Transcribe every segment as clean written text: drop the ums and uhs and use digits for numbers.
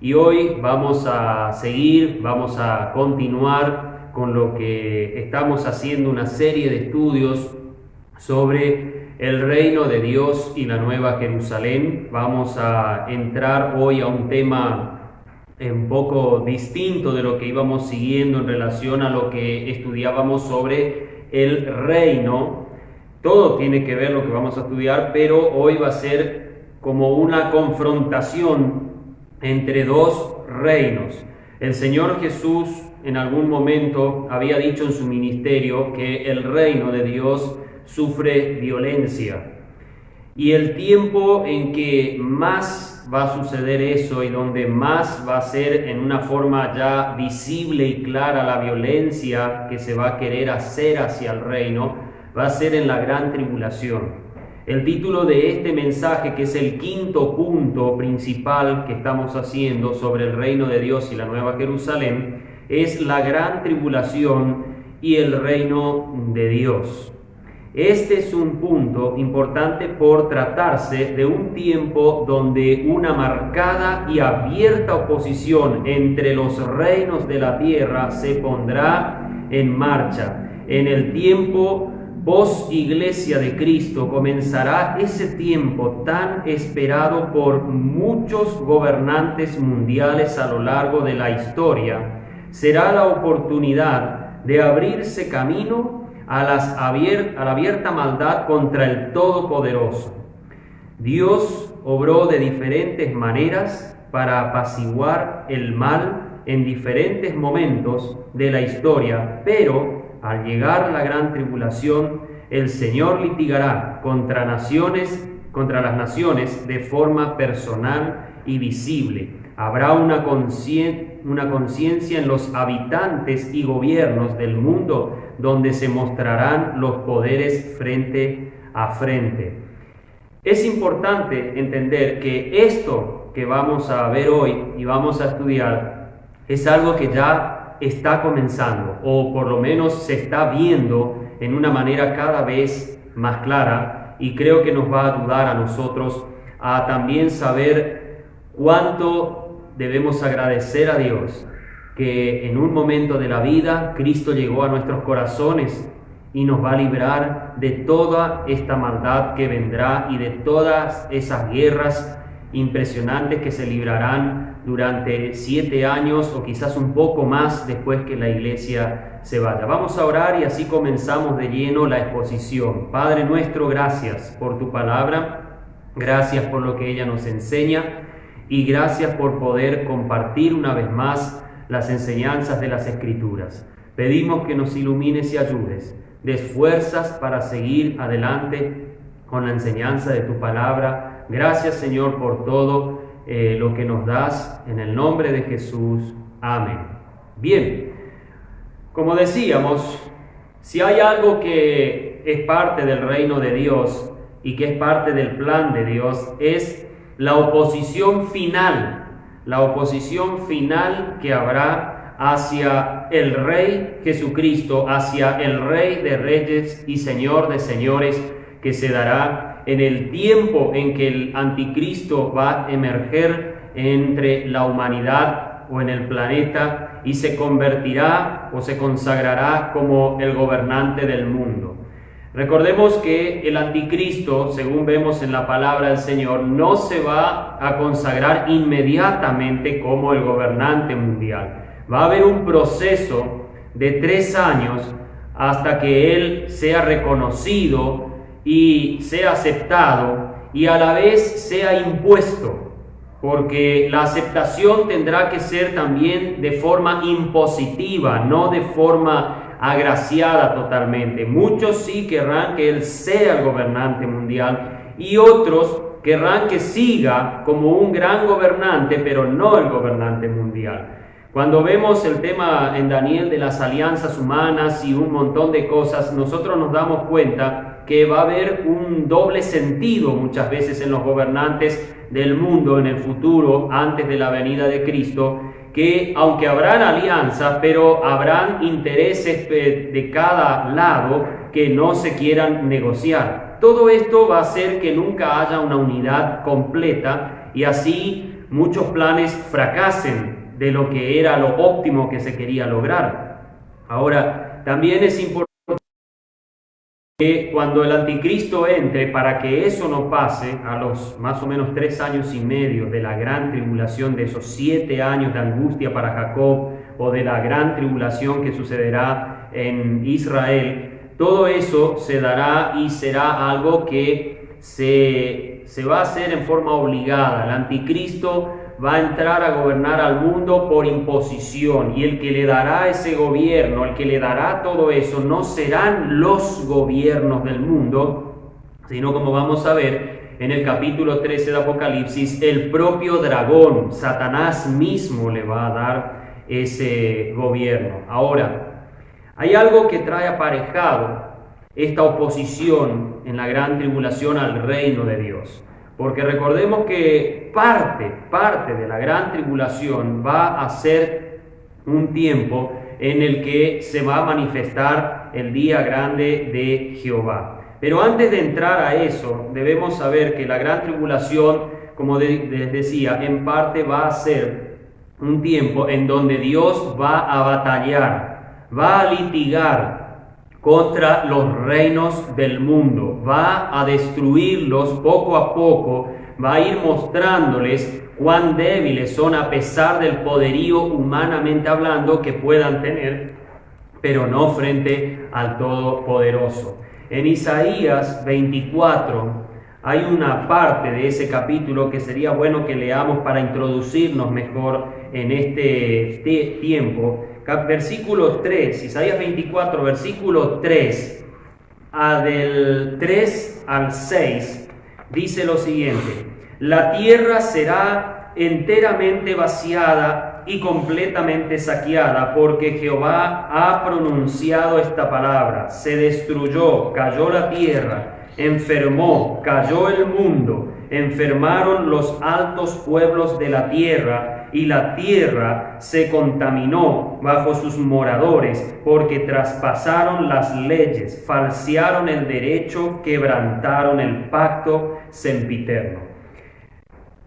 y hoy vamos a continuar con lo que estamos haciendo, una serie de estudios sobre el reino de Dios y la Nueva Jerusalén. Vamos a entrar hoy a un tema un poco distinto de lo que íbamos siguiendo en relación a lo que estudiábamos sobre el reino. Todo tiene que ver lo que vamos a estudiar, pero hoy va a ser como una confrontación entre dos reinos. El Señor Jesús en algún momento había dicho en su ministerio que el reino de Dios sufre violencia. Y el tiempo en que más va a suceder eso y donde más va a ser en una forma ya visible y clara la violencia que se va a querer hacer hacia el reino, va a ser en la gran tribulación. El título de este mensaje, que es el quinto punto principal que estamos haciendo sobre el reino de Dios y la Nueva Jerusalén, es la gran tribulación y el reino de Dios. Este es un punto importante por tratarse de un tiempo donde una marcada y abierta oposición entre los reinos de la tierra se pondrá en marcha. En el tiempo post-iglesia de Cristo comenzará ese tiempo tan esperado por muchos gobernantes mundiales a lo largo de la historia. Será la oportunidad de abrirse camino a la abierta maldad contra el Todopoderoso. Dios obró de diferentes maneras para apaciguar el mal en diferentes momentos de la historia, pero al llegar la gran tribulación, el Señor litigará contra las naciones de forma personal y visible. Habrá una conciencia en los habitantes y gobiernos del mundo, donde se mostrarán los poderes frente a frente. Es importante entender que esto que vamos a ver hoy y vamos a estudiar es algo que ya está comenzando, o por lo menos se está viendo en una manera cada vez más clara, y creo que nos va a ayudar a nosotros a también saber cuánto debemos agradecer a Dios que en un momento de la vida Cristo llegó a nuestros corazones y nos va a librar de toda esta maldad que vendrá y de todas esas guerras impresionantes que se librarán durante 7 años o quizás un poco más después que la iglesia se vaya. Vamos a orar y así comenzamos de lleno la exposición. Padre nuestro, gracias por tu palabra, gracias por lo que ella nos enseña y gracias por poder compartir una vez más las enseñanzas de las Escrituras. Pedimos que nos ilumines y ayudes, des fuerzas para seguir adelante con la enseñanza de tu palabra. Gracias, Señor, por todo lo que nos das, en el nombre de Jesús. Amén. Bien, como decíamos, si hay algo que es parte del reino de Dios y que es parte del plan de Dios, es la oposición final que habrá hacia el Rey Jesucristo, hacia el Rey de Reyes y Señor de Señores, que se dará en el tiempo en que el anticristo va a emerger entre la humanidad o en el planeta y se convertirá o se consagrará como el gobernante del mundo. Recordemos que el anticristo, según vemos en la palabra del Señor, no se va a consagrar inmediatamente como el gobernante mundial. Va a haber un proceso de 3 años hasta que él sea reconocido y sea aceptado y a la vez sea impuesto, porque la aceptación tendrá que ser también de forma impositiva, no de forma agraciada totalmente. Muchos sí querrán que él sea el gobernante mundial y otros querrán que siga como un gran gobernante, pero no el gobernante mundial. Cuando vemos el tema en Daniel de las alianzas humanas y un montón de cosas, nosotros nos damos cuenta que va a haber un doble sentido muchas veces en los gobernantes del mundo en el futuro, antes de la venida de Cristo, que aunque habrán alianzas, pero habrán intereses de cada lado que no se quieran negociar. Todo esto va a hacer que nunca haya una unidad completa y así muchos planes fracasen de lo que era lo óptimo que se quería lograr. Ahora, también es importante que cuando el anticristo entre, para que eso no pase, a los más o menos 3 años y medio de la gran tribulación, de esos 7 años de angustia para Jacob, o de la gran tribulación que sucederá en Israel, todo eso se dará y será algo que se va a hacer en forma obligada. El anticristo va a entrar a gobernar al mundo por imposición, y el que le dará ese gobierno, el que le dará todo eso, no serán los gobiernos del mundo, sino, como vamos a ver en el capítulo 13 de Apocalipsis, el propio dragón, Satanás mismo, le va a dar ese gobierno. Ahora, hay algo que trae aparejado esta oposición en la gran tribulación al reino de Dios. Porque recordemos que parte de la gran tribulación va a ser un tiempo en el que se va a manifestar el día grande de Jehová. Pero antes de entrar a eso, debemos saber que la gran tribulación, como les decía, en parte va a ser un tiempo en donde Dios va a batallar, va a litigar contra los reinos del mundo, va a destruirlos poco a poco, va a ir mostrándoles cuán débiles son a pesar del poderío humanamente hablando que puedan tener, pero no frente al Todopoderoso. En Isaías 24 hay una parte de ese capítulo que sería bueno que leamos para introducirnos mejor en este tiempo. Versículo 3, Isaías 24, versículo 3, del 3 al 6, dice lo siguiente: la tierra será enteramente vaciada y completamente saqueada, porque Jehová ha pronunciado esta palabra. Se destruyó, cayó la tierra, enfermó, cayó el mundo, enfermaron los altos pueblos de la tierra, y la tierra se contaminó bajo sus moradores, porque traspasaron las leyes, falsearon el derecho, quebrantaron el pacto sempiterno.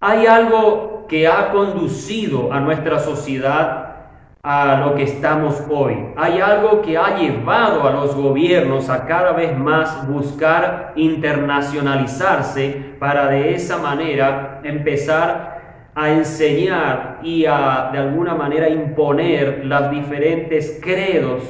Hay algo que ha conducido a nuestra sociedad a lo que estamos hoy. Hay algo que ha llevado a los gobiernos a cada vez más buscar internacionalizarse para de esa manera empezar a enseñar y a de alguna manera imponer los diferentes credos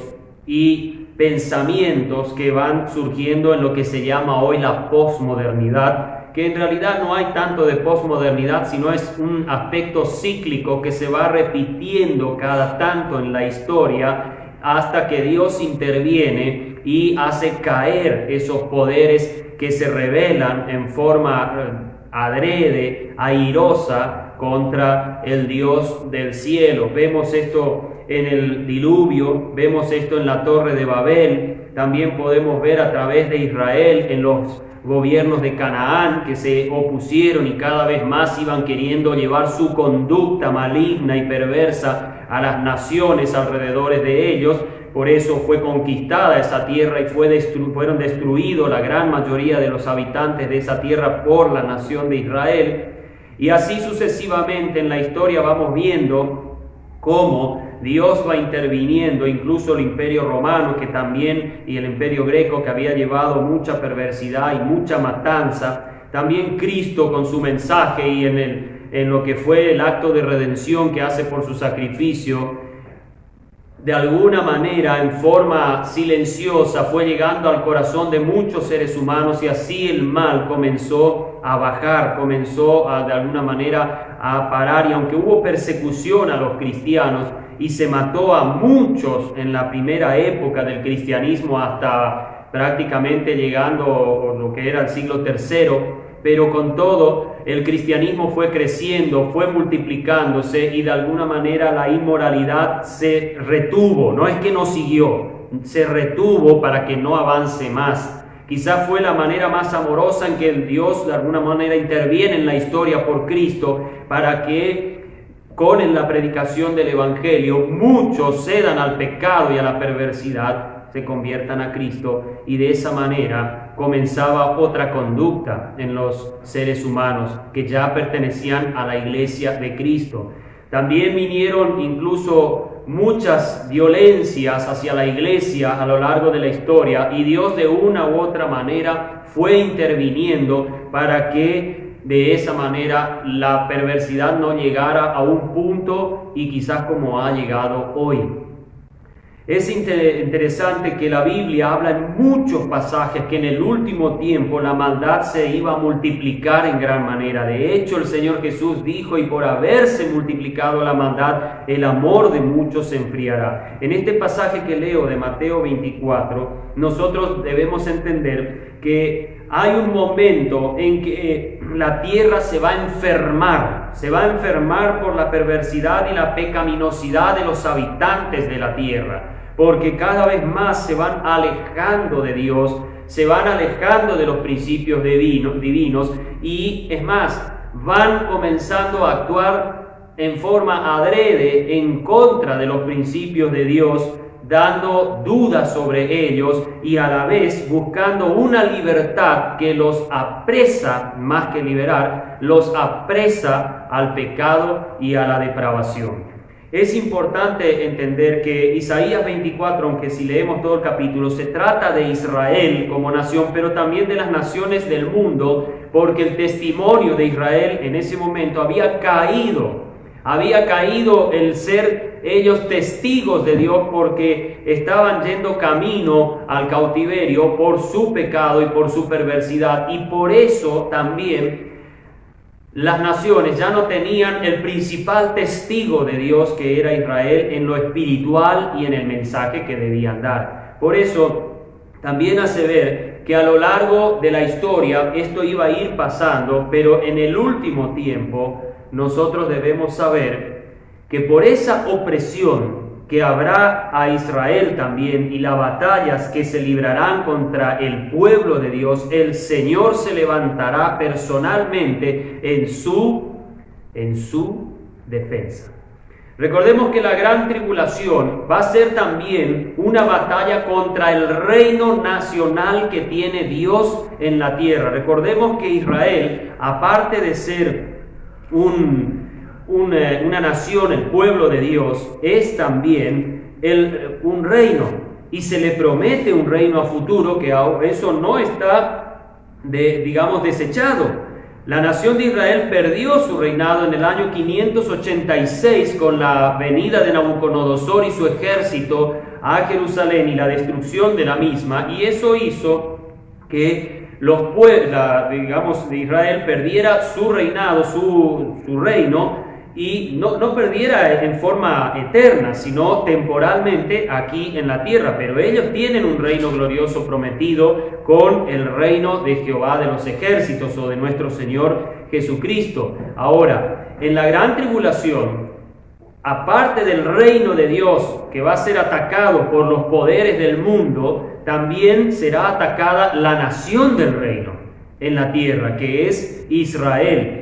y pensamientos que van surgiendo en lo que se llama hoy la posmodernidad, que en realidad no hay tanto de posmodernidad, sino es un aspecto cíclico que se va repitiendo cada tanto en la historia hasta que Dios interviene y hace caer esos poderes que se rebelan en forma adrede, airosa, contra el Dios del cielo. Vemos esto en el diluvio, vemos esto en la Torre de Babel, también podemos ver a través de Israel en los gobiernos de Canaán que se opusieron y cada vez más iban queriendo llevar su conducta maligna y perversa a las naciones alrededor de ellos. Por eso fue conquistada esa tierra y fueron destruidos la gran mayoría de los habitantes de esa tierra por la nación de Israel. Y así sucesivamente en la historia vamos viendo cómo Dios va interviniendo, incluso el imperio romano que también, y el imperio greco que había llevado mucha perversidad y mucha matanza, también Cristo con su mensaje y en lo que fue el acto de redención que hace por su sacrificio, de alguna manera, en forma silenciosa, fue llegando al corazón de muchos seres humanos, y así el mal comenzó a bajar, comenzó de alguna manera a parar. Y aunque hubo persecución a los cristianos y se mató a muchos en la primera época del cristianismo hasta prácticamente llegando a lo que era el siglo III, pero con todo el cristianismo fue creciendo, fue multiplicándose, y de alguna manera la inmoralidad se retuvo. No es que no siguió, se retuvo para que no avance más. Quizás fue la manera más amorosa en que Dios de alguna manera interviene en la historia por Cristo, para que con la predicación del Evangelio muchos cedan al pecado y a la perversidad, se conviertan a Cristo, y de esa manera comenzaba otra conducta en los seres humanos que ya pertenecían a la iglesia de Cristo. También vinieron incluso muchas violencias hacia la iglesia a lo largo de la historia, y Dios de una u otra manera fue interviniendo para que de esa manera la perversidad no llegara a un punto y quizás como ha llegado hoy. Es interesante que la Biblia habla en muchos pasajes que en el último tiempo la maldad se iba a multiplicar en gran manera. De hecho, el Señor Jesús dijo: y por haberse multiplicado la maldad, el amor de muchos se enfriará. En este pasaje que leo de Mateo 24, nosotros debemos entender que hay un momento en que la tierra se va a enfermar por la perversidad y la pecaminosidad de los habitantes de la tierra, porque cada vez más se van alejando de Dios, se van alejando de los principios divinos, y es más, van comenzando a actuar en forma adrede en contra de los principios de Dios, dando dudas sobre ellos y a la vez buscando una libertad que los apresa, más que liberar, los apresa al pecado y a la depravación. Es importante entender que Isaías 24, aunque si leemos todo el capítulo, se trata de Israel como nación, pero también de las naciones del mundo, porque el testimonio de Israel en ese momento había caído el ser ellos testigos de Dios, porque estaban yendo camino al cautiverio por su pecado y por su perversidad, y por eso también las naciones ya no tenían el principal testigo de Dios, que era Israel, en lo espiritual y en el mensaje que debían dar. Por eso también hace ver que a lo largo de la historia esto iba a ir pasando, pero en el último tiempo nosotros debemos saber que por esa opresión que habrá a Israel también y las batallas que se librarán contra el pueblo de Dios, el Señor se levantará personalmente en su defensa. Recordemos que la gran tribulación va a ser también una batalla contra el reino nacional que tiene Dios en la tierra. Recordemos que Israel, aparte de ser una nación, el pueblo de Dios, es también un reino, y se le promete un reino a futuro, que eso no está desechado. La nación de Israel perdió su reinado en el año 586 con la venida de Nabucodonosor y su ejército a Jerusalén y la destrucción de la misma, y eso hizo que los pueblos, de Israel perdiera su reinado, su reino, y no perdiera en forma eterna, sino temporalmente aquí en la tierra. Pero ellos tienen un reino glorioso prometido con el reino de Jehová de los ejércitos, o de nuestro Señor Jesucristo. Ahora, en la gran tribulación, aparte del reino de Dios que va a ser atacado por los poderes del mundo, también será atacada la nación del reino en la tierra, que es Israel.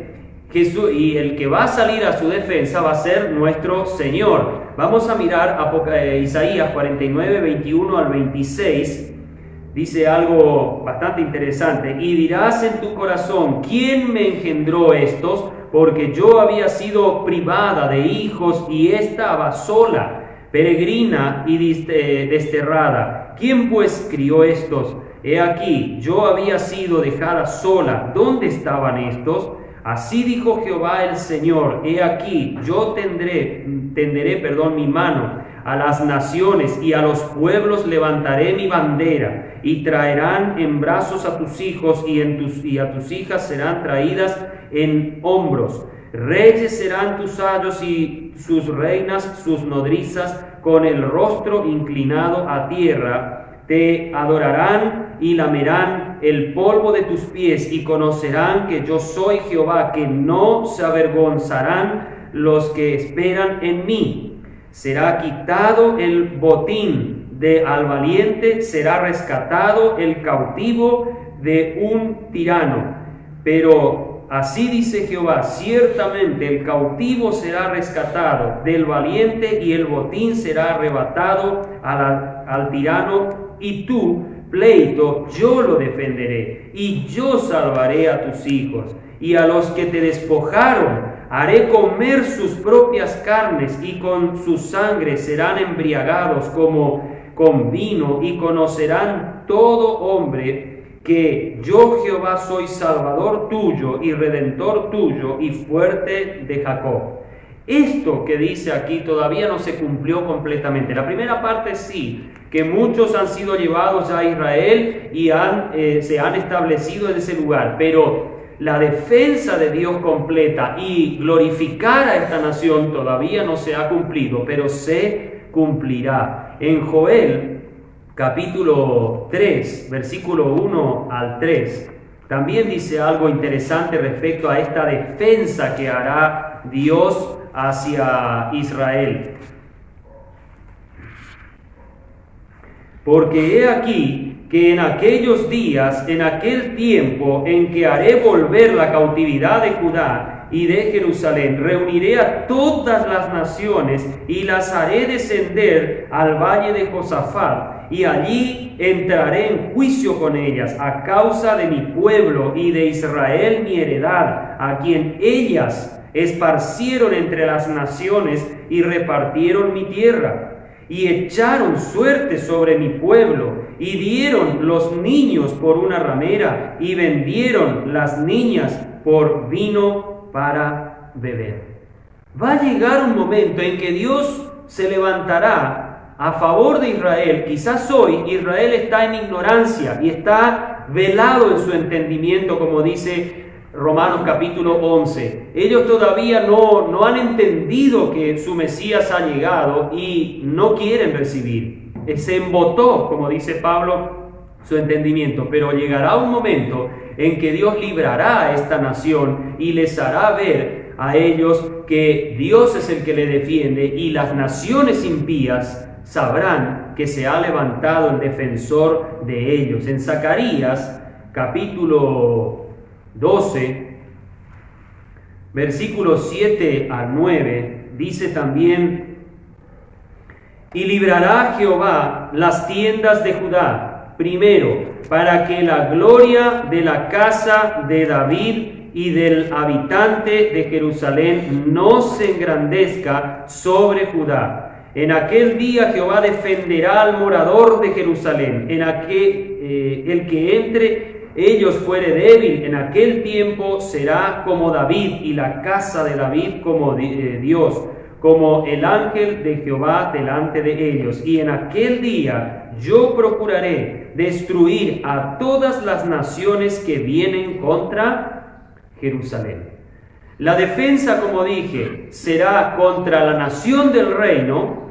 Y el que va a salir a su defensa va a ser nuestro Señor. Vamos a mirar Isaías 49, 21 al 26. Dice algo bastante interesante: y dirás en tu corazón, ¿quién me engendró estos? Porque yo había sido privada de hijos y estaba sola, peregrina y desterrada. ¿Quién pues crió estos? He aquí, yo había sido dejada sola. ¿Dónde estaban estos? Así dijo Jehová el Señor: he aquí, yo tenderé mi mano a las naciones, y a los pueblos levantaré mi bandera, y traerán en brazos a tus hijos, y a tus hijas serán traídas en hombros. Reyes serán tus ayos y sus reinas sus nodrizas, con el rostro inclinado a tierra. Te adorarán y lamerán el polvo de tus pies, y conocerán que yo soy Jehová, que no se avergonzarán los que esperan en mí. Será quitado el botín al valiente, será rescatado el cautivo de un tirano. Pero así dice Jehová: ciertamente el cautivo será rescatado del valiente, y el botín será arrebatado al tirano, y tú pleito, yo lo defenderé, y yo salvaré a tus hijos. Y a los que te despojaron, haré comer sus propias carnes, y con su sangre serán embriagados como con vino, y conocerán todo hombre que yo Jehová soy Salvador tuyo y Redentor tuyo y fuerte de Jacob. Esto que dice aquí todavía no se cumplió completamente. La primera parte sí, que muchos han sido llevados ya a Israel y se han establecido en ese lugar, pero la defensa de Dios completa y glorificar a esta nación todavía no se ha cumplido, pero se cumplirá. En Joel capítulo 3, versículo 1 al 3, también dice algo interesante respecto a esta defensa que hará Dios hacia Israel. Porque he aquí que en aquellos días, en aquel tiempo en que haré volver la cautividad de Judá y de Jerusalén, reuniré a todas las naciones y las haré descender al valle de Josafat, y allí entraré en juicio con ellas a causa de mi pueblo y de Israel mi heredad, a quien ellas esparcieron entre las naciones y repartieron mi tierra. Y echaron suerte sobre mi pueblo, y dieron los niños por una ramera, y vendieron las niñas por vino para beber. Va a llegar un momento en que Dios se levantará a favor de Israel. Quizás hoy Israel está en ignorancia y está velado en su entendimiento, como dice Romanos capítulo 11. Ellos todavía no han entendido que su Mesías ha llegado y no quieren recibir. Se embotó, como dice Pablo, su entendimiento. Pero llegará un momento en que Dios librará a esta nación y les hará ver a ellos que Dios es el que le defiende, y las naciones impías sabrán que se ha levantado el defensor de ellos. En Zacarías capítulo 12, versículos 7 a 9, dice también: y librará Jehová las tiendas de Judá, primero, para que la gloria de la casa de David y del habitante de Jerusalén no se engrandezca sobre Judá. En aquel día Jehová defenderá al morador de Jerusalén, el que entre ellos fuere débil, en aquel tiempo será como David, y la casa de David como Dios, como el ángel de Jehová delante de ellos. Y en aquel día yo procuraré destruir a todas las naciones que vienen contra Jerusalén. La defensa, como dije, será contra la nación del reino,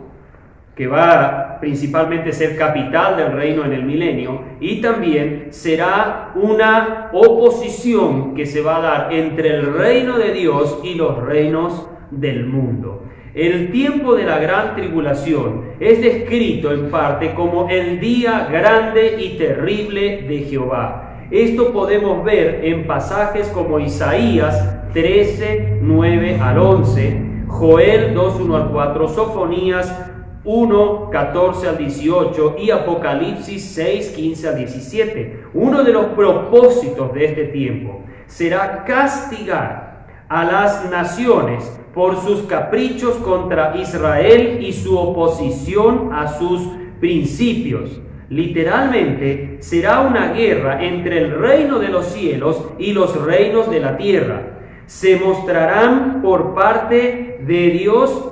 que va principalmente a ser capital del reino en el milenio, y también será una oposición que se va a dar entre el reino de Dios y los reinos del mundo. El tiempo de la gran tribulación es descrito en parte como el día grande y terrible de Jehová. Esto podemos ver en pasajes como Isaías 13, 9 al 11, Joel 2, 1 al 4, Sofonías 1, 14 al 18 y Apocalipsis 6, 15 al 17. Uno de los propósitos de este tiempo será castigar a las naciones por sus caprichos contra Israel y su oposición a sus principios. Literalmente será una guerra entre el reino de los cielos y los reinos de la tierra. Se mostrará por parte de Dios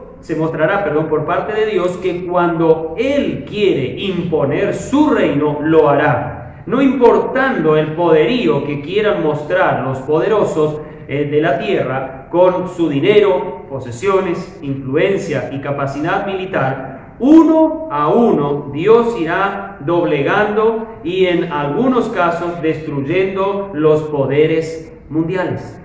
que cuando Él quiere imponer su reino, lo hará, no importando el poderío que quieran mostrar los poderosos de la tierra con su dinero, posesiones, influencia y capacidad militar. Uno a uno Dios irá doblegando y en algunos casos destruyendo los poderes mundiales.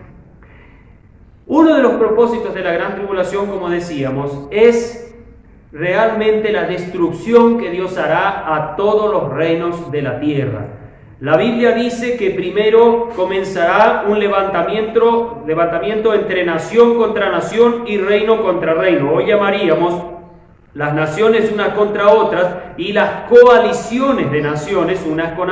Uno de los propósitos de la gran tribulación, como decíamos, es realmente la destrucción que Dios hará a todos los reinos de la tierra. La Biblia dice que primero comenzará un levantamiento entre nación contra nación y reino contra reino. Hoy llamaríamos las naciones unas contra otras y las coaliciones de naciones unas con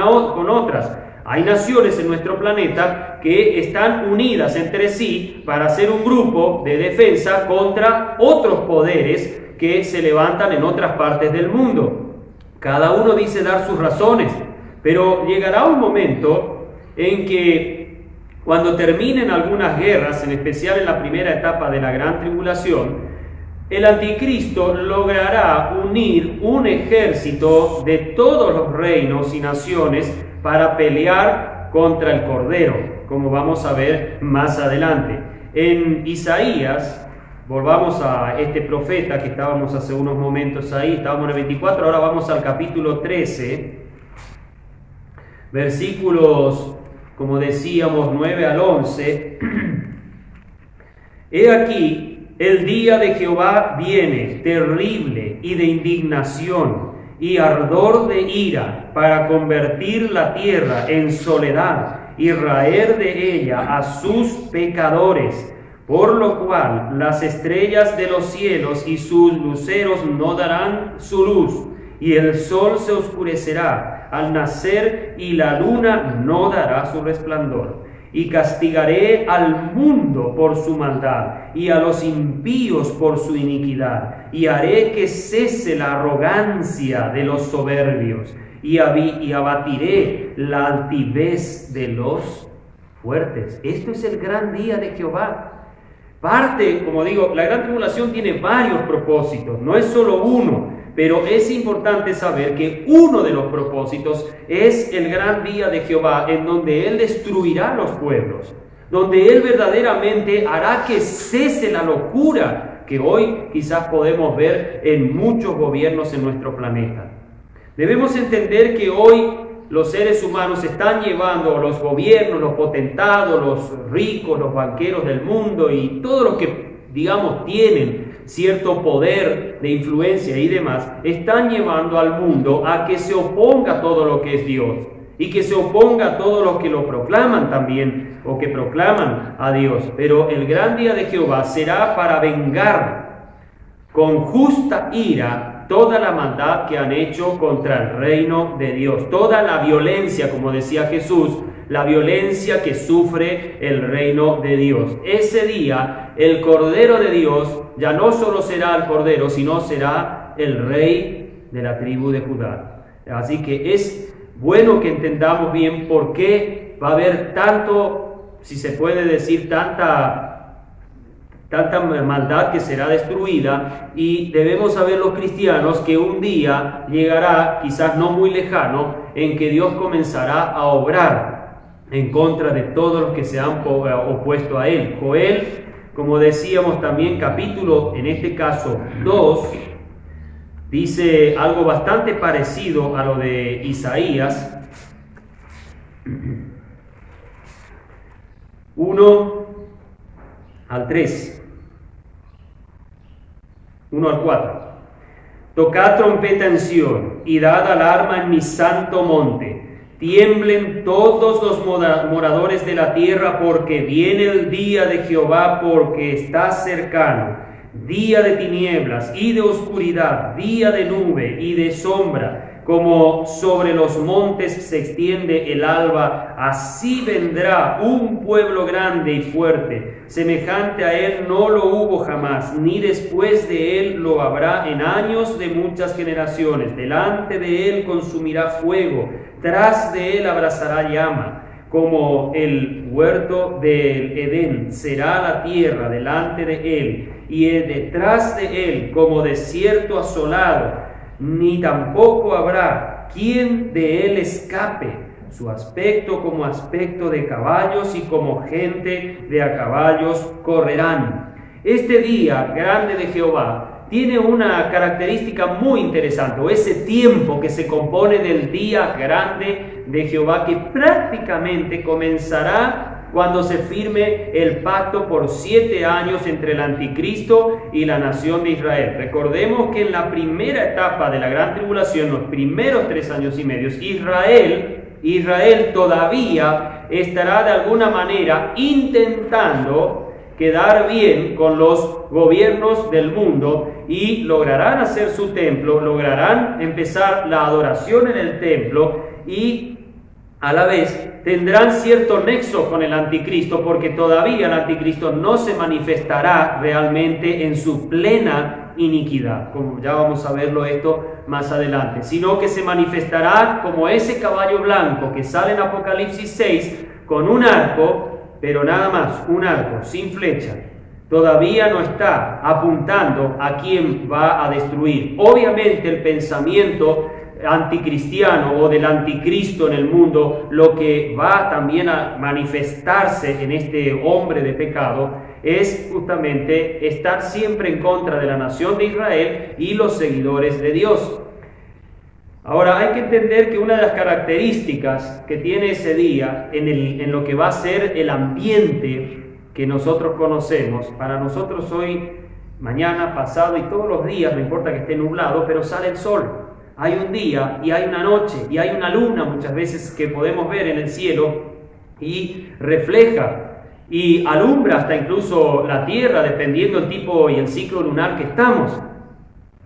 otras. Hay naciones en nuestro planeta que están unidas entre sí para hacer un grupo de defensa contra otros poderes que se levantan en otras partes del mundo. Cada uno dice dar sus razones, pero llegará un momento en que cuando terminen algunas guerras, en especial en la primera etapa de la gran tribulación, el anticristo logrará unir un ejército de todos los reinos y naciones para pelear contra el Cordero, como vamos a ver más adelante. En Isaías, volvamos a este profeta que estábamos hace unos momentos ahí, estábamos en el 24, ahora vamos al capítulo 13, versículos, como decíamos, 9 al 11. He aquí, el día de Jehová viene, terrible y de indignación, y ardor de ira, para convertir la tierra en soledad y raer de ella a sus pecadores, por lo cual las estrellas de los cielos y sus luceros no darán su luz, y el sol se oscurecerá al nacer, y la luna no dará su resplandor. Y castigaré al mundo por su maldad, y a los impíos por su iniquidad, y haré que cese la arrogancia de los soberbios, y abatiré la altivez de los fuertes. Esto es el gran día de Jehová. Parte, como digo, la gran tribulación tiene varios propósitos, no es solo uno. Pero es importante saber que uno de los propósitos es el gran día de Jehová, en donde Él destruirá los pueblos, donde Él verdaderamente hará que cese la locura que hoy quizás podemos ver en muchos gobiernos en nuestro planeta. Debemos entender que hoy los seres humanos están llevando, los gobiernos, los potentados, los ricos, los banqueros del mundo y todos los que, digamos, tienen cierto poder de influencia y demás, están llevando al mundo a que se oponga a todo lo que es Dios y que se oponga a todos los que lo proclaman también o que proclaman a Dios. Pero el gran día de Jehová será para vengar con justa ira toda la maldad que han hecho contra el reino de Dios, toda la violencia, como decía Jesús, la violencia que sufre el reino de Dios. Ese día, el Cordero de Dios ya no solo será el Cordero, sino será el Rey de la tribu de Judá. Así que es bueno que entendamos bien por qué va a haber tanto, si se puede decir, tanta maldad que será destruida, y debemos saber los cristianos que un día llegará, quizás no muy lejano, en que Dios comenzará a obrar en contra de todos los que se han opuesto a Él. Joel, como decíamos también, capítulo, en este caso 2, dice algo bastante parecido a lo de Isaías. 1 al 3, 1 al 4. Tocad trompeta en Sión y dad alarma en mi santo monte. Tiemblen todos los moradores de la tierra, porque viene el día de Jehová, porque está cercano. Día de tinieblas y de oscuridad, día de nube y de sombra, como sobre los montes se extiende el alba, así vendrá un pueblo grande y fuerte. Semejante a él no lo hubo jamás, ni después de él lo habrá en años de muchas generaciones. Delante de él consumirá fuego, tras de él abrazará llama. Como el huerto del Edén será la tierra delante de él, y detrás de él como desierto asolado, ni tampoco habrá quien de él escape. Su aspecto como aspecto de caballos, y como gente de a caballos correrán. Este día grande de Jehová tiene una característica muy interesante, o ese tiempo que se compone del día grande de Jehová, que prácticamente comenzará cuando se firme el pacto por 7 años entre el anticristo y la nación de Israel. Recordemos que en la primera etapa de la gran tribulación, los primeros 3 años y medio, Israel todavía estará de alguna manera intentando quedar bien con los gobiernos del mundo y lograrán hacer su templo, lograrán empezar la adoración en el templo y a la vez tendrán cierto nexo con el anticristo, porque todavía el anticristo no se manifestará realmente en su plena iniquidad, como ya vamos a verlo esto más adelante, sino que se manifestará como ese caballo blanco que sale en Apocalipsis 6 con un arco, pero nada más, un arco, sin flecha. Todavía no está apuntando a quién va a destruir. Obviamente el pensamiento anticristiano o del anticristo en el mundo, lo que va también a manifestarse en este hombre de pecado es justamente estar siempre en contra de la nación de Israel y los seguidores de Dios. Ahora hay que entender que una de las características que tiene ese día en lo que va a ser el ambiente que nosotros conocemos, para nosotros hoy, mañana, pasado y todos los días, no importa que esté nublado, pero sale el sol. Hay un día y hay una noche y hay una luna muchas veces que podemos ver en el cielo y refleja y alumbra hasta incluso la tierra dependiendo el tipo y el ciclo lunar que estamos.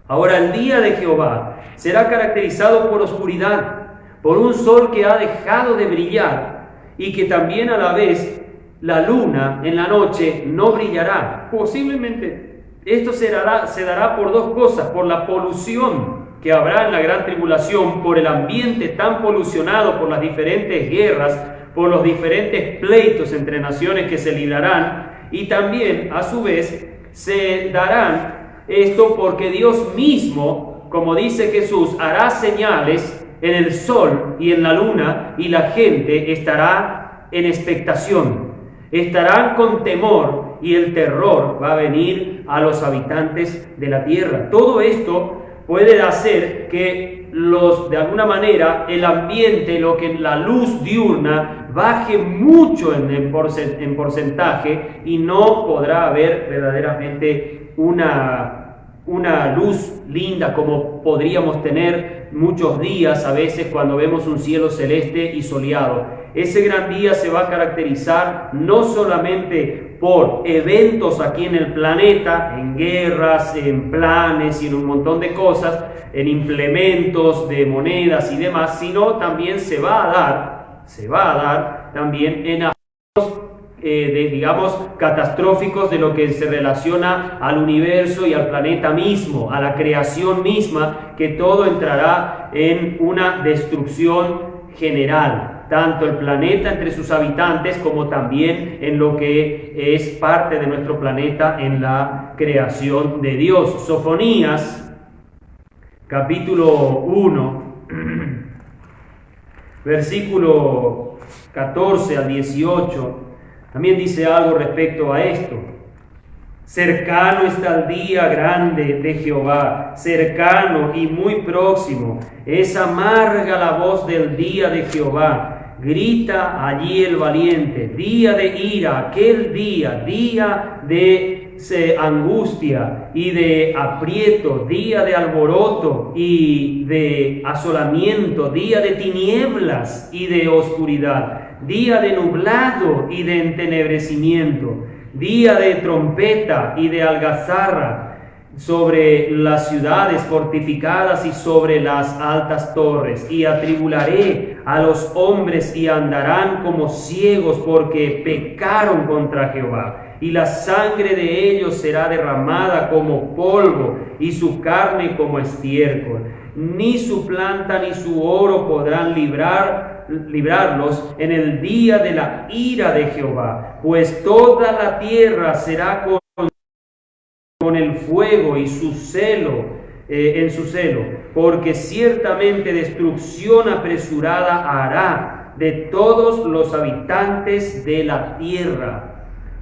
Ahora el día de Jehová será caracterizado por oscuridad, por un sol que ha dejado de brillar y que también a la vez la luna en la noche no brillará. Posiblemente esto se dará por dos cosas: por la polución que habrá en la gran tribulación, por el ambiente tan polucionado por las diferentes guerras, por los diferentes pleitos entre naciones que se librarán, y también a su vez se darán esto porque Dios mismo, como dice Jesús, hará señales en el sol y en la luna, y la gente estará en expectación, estarán con temor, y el terror va a venir a los habitantes de la tierra. Todo esto puede hacer que de alguna manera el ambiente, lo que la luz diurna baje mucho en porcentaje y no podrá haber verdaderamente una luz linda como podríamos tener muchos días a veces cuando vemos un cielo celeste y soleado. Ese gran día se va a caracterizar no solamente por eventos aquí en el planeta, en guerras, en planes y en un montón de cosas, en implementos de monedas y demás, sino también se va a dar también en digamos, catastróficos de lo que se relaciona al universo y al planeta mismo, a la creación misma, que todo entrará en una destrucción general, tanto el planeta entre sus habitantes como también en lo que es parte de nuestro planeta en la creación de Dios. Sofonías, capítulo 1, versículo 14 al 18, también dice algo respecto a esto. Cercano está el día grande de Jehová, cercano y muy próximo. Es amarga la voz del día de Jehová. Grita allí el valiente. Día de ira, aquel día de angustia y de aprieto, día de alboroto y de asolamiento, día de tinieblas y de oscuridad, día de nublado y de entenebrecimiento, día de trompeta y de algazarra sobre las ciudades fortificadas y sobre las altas torres. Y atribularé a los hombres y andarán como ciegos porque pecaron contra Jehová. Y la sangre de ellos será derramada como polvo y su carne como estiércol. Ni su planta ni su oro podrán librarlos en el día de la ira de Jehová, pues toda la tierra será con el fuego y su celo, en su celo, porque ciertamente destrucción apresurada hará de todos los habitantes de la tierra.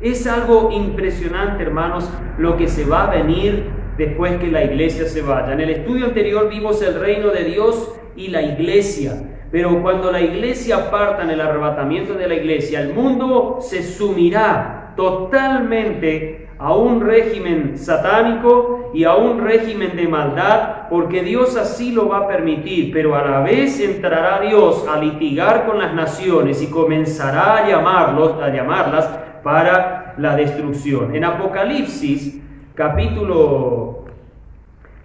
Es algo impresionante, hermanos, lo que se va a venir después que la iglesia se vaya. En el estudio anterior vimos el reino de Dios y la iglesia. pero cuando la iglesia parta en el arrebatamiento de la iglesia, el mundo se sumirá totalmente a un régimen satánico y a un régimen de maldad, porque Dios así lo va a permitir, pero a la vez entrará Dios a litigar con las naciones y comenzará a llamarlas para la destrucción. En Apocalipsis, capítulo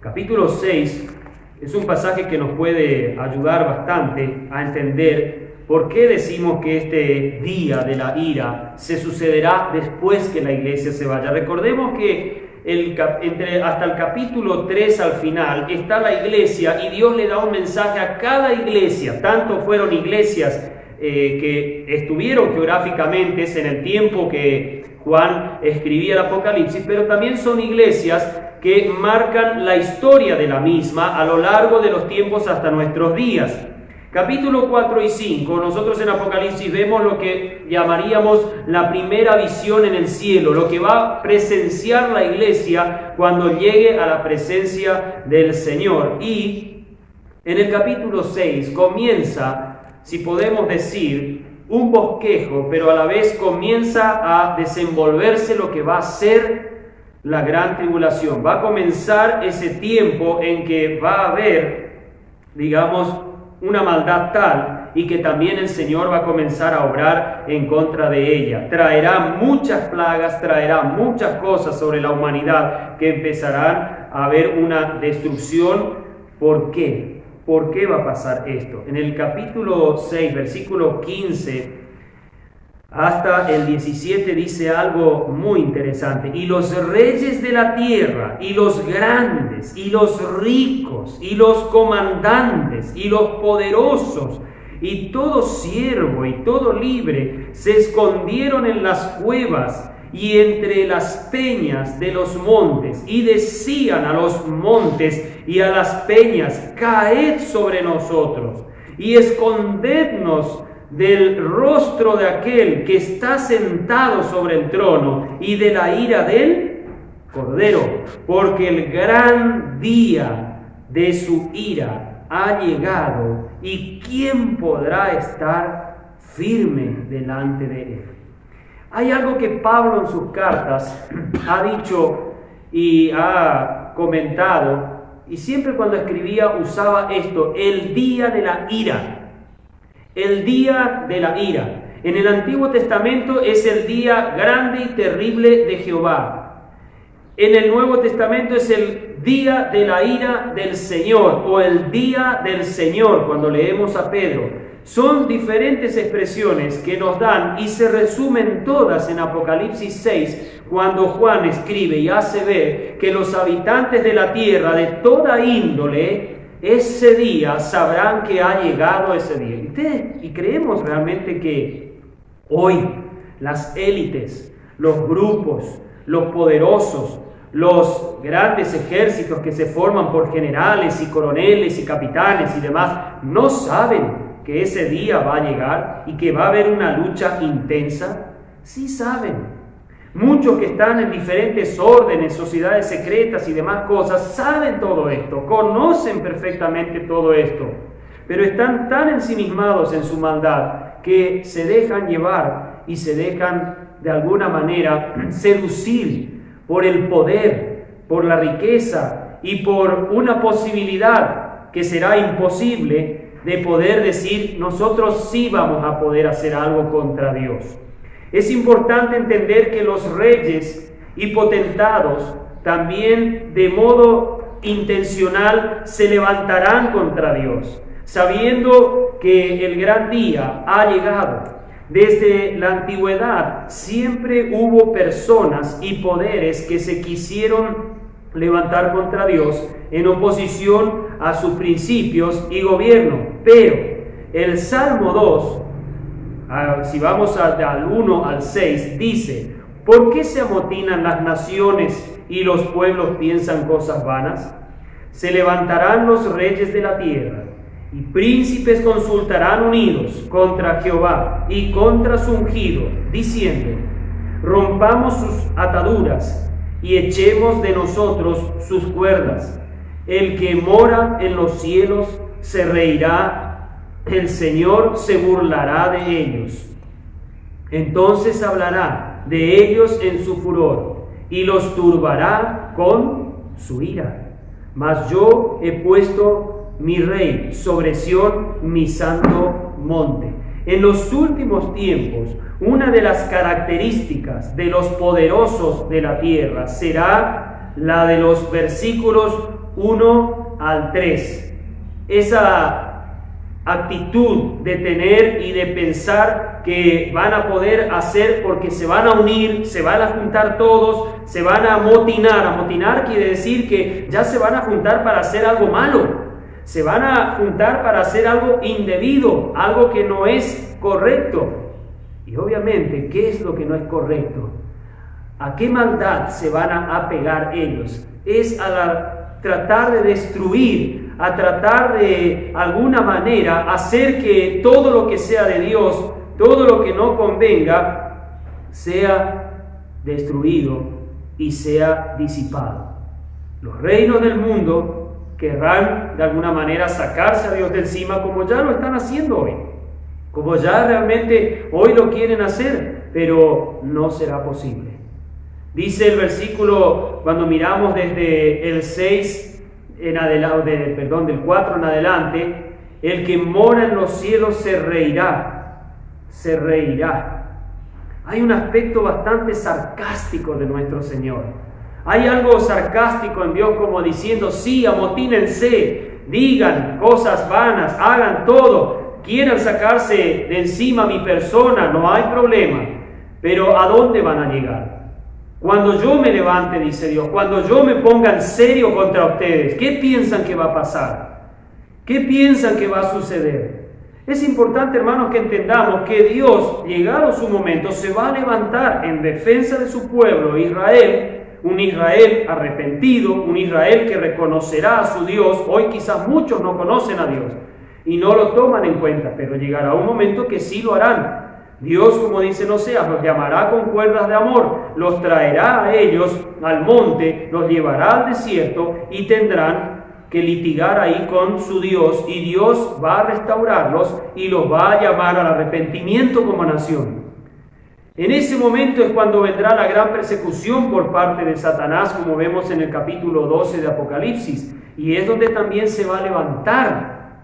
6, es un pasaje que nos puede ayudar bastante a entender por qué decimos que este día de la ira se sucederá después que la iglesia se vaya. Recordemos que hasta el capítulo 3 al final está la iglesia y Dios le da un mensaje a cada iglesia. Tanto fueron iglesias que estuvieron geográficamente en el tiempo que Juan escribía el Apocalipsis, pero también son iglesias que marcan la historia de la misma a lo largo de los tiempos hasta nuestros días. Capítulo 4 y 5, nosotros en Apocalipsis vemos lo que llamaríamos la primera visión en el cielo, lo que va a presenciar la iglesia cuando llegue a la presencia del Señor. Y en el capítulo 6 comienza, si podemos decir, un bosquejo, pero a la vez comienza a desenvolverse lo que va a ser la gran tribulación. Va a comenzar ese tiempo en que va a haber, digamos, una maldad tal y que también el Señor va a comenzar a obrar en contra de ella. Traerá muchas plagas, traerá muchas cosas sobre la humanidad que empezarán a haber una destrucción. ¿Por qué? ¿Por qué va a pasar esto? En el capítulo 6, versículo 15 hasta el 17 dice algo muy interesante. Y los reyes de la tierra, y los grandes, y los ricos, y los comandantes, y los poderosos, y todo siervo y todo libre, se escondieron en las cuevas y entre las peñas de los montes, y decían a los montes y a las peñas: caed sobre nosotros, y escondednos del rostro de aquel que está sentado sobre el trono y de la ira del Cordero, porque el gran día de su ira ha llegado, y ¿quién podrá estar firme delante de él? Hay algo que Pablo en sus cartas ha dicho y ha comentado, y siempre cuando escribía usaba esto: el día de la ira. El día de la ira. En el Antiguo Testamento es el día grande y terrible de Jehová. En el Nuevo Testamento es el día de la ira del Señor, o el día del Señor cuando leemos a Pedro. Son diferentes expresiones que nos dan y se resumen todas en Apocalipsis 6, cuando Juan escribe y hace ver que los habitantes de la tierra de toda índole ese día sabrán que ha llegado ese día. Y creemos realmente que hoy las élites, los grupos, los poderosos, los grandes ejércitos que se forman por generales y coroneles y capitanes y demás, no saben que ese día va a llegar y que va a haber una lucha intensa. Sí saben. Muchos que están en diferentes órdenes, sociedades secretas y demás cosas, saben todo esto, conocen perfectamente todo esto, pero están tan ensimismados en su maldad que se dejan llevar y se dejan de alguna manera seducir por el poder, por la riqueza y por una posibilidad que será imposible de poder decir: nosotros sí vamos a poder hacer algo contra Dios. Es importante entender que los reyes y potentados también de modo intencional se levantarán contra Dios, sabiendo que el gran día ha llegado. Desde la antigüedad siempre hubo personas y poderes que se quisieron levantar contra Dios en oposición a sus principios y gobierno. Pero el Salmo 2, si vamos al 1 al 6, dice: ¿por qué se amotinan las naciones y los pueblos piensan cosas vanas? Se levantarán los reyes de la tierra, y príncipes consultarán unidos contra Jehová y contra su ungido, diciendo: rompamos sus ataduras y echemos de nosotros sus cuerdas. El que mora en los cielos se reirá el Señor se burlará de ellos. Entonces hablará de ellos en su furor y los turbará con su ira. Mas yo he puesto mi rey sobre Sión, mi santo monte. En los últimos tiempos, una de las características de los poderosos de la tierra será la de los versículos 1 al 3. Esa actitud de tener y de pensar que van a poder hacer porque se van a unir, se van a juntar todos, se van a amotinar. Amotinar quiere decir que ya se van a juntar para hacer algo malo, se van a juntar para hacer algo indebido, algo que no es correcto. Y obviamente, ¿qué es lo que no es correcto? ¿A qué maldad se van a apegar ellos? Es a tratar de destruir, a tratar de alguna manera hacer que todo lo que sea de Dios, todo lo que no convenga, sea destruido y sea disipado. Los reinos del mundo querrán de alguna manera sacarse a Dios de encima, como ya lo están haciendo hoy, como ya realmente hoy lo quieren hacer, pero no será posible. Dice el versículo, cuando miramos desde el 6 en adelante, del 4 en adelante, el que mora en los cielos se reirá, se reirá. Hay un aspecto bastante sarcástico de nuestro Señor. Hay algo sarcástico en Dios, como diciendo, sí, amotínense, digan cosas vanas, hagan todo, quieran sacarse de encima mi persona, no hay problema. Pero ¿a dónde van a llegar? Cuando yo me levante, dice Dios, cuando yo me ponga en serio contra ustedes, ¿qué piensan que va a pasar? ¿Qué piensan que va a suceder? Es importante, hermanos, que entendamos que Dios, llegado su momento, se va a levantar en defensa de su pueblo, Israel, un Israel arrepentido, un Israel que reconocerá a su Dios. Hoy quizás muchos no conocen a Dios y no lo toman en cuenta, pero llegará un momento que sí lo harán. Dios, como dice en Oseas, los llamará con cuerdas de amor, los traerá a ellos al monte, los llevará al desierto y tendrán que litigar ahí con su Dios, y Dios va a restaurarlos y los va a llamar al arrepentimiento como nación. En ese momento es cuando vendrá la gran persecución por parte de Satanás, como vemos en el capítulo 12 de Apocalipsis, y es donde también se va a levantar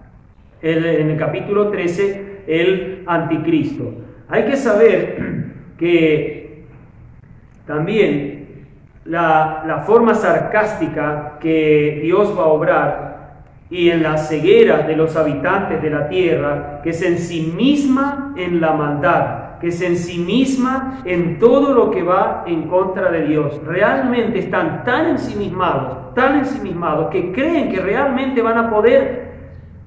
en el capítulo 13 el anticristo. Hay que saber que también la forma sarcástica que Dios va a obrar y en la ceguera de los habitantes de la tierra, que se ensimisma en la maldad, que se ensimisma en todo lo que va en contra de Dios. Realmente están tan ensimismados, que creen que realmente van a poder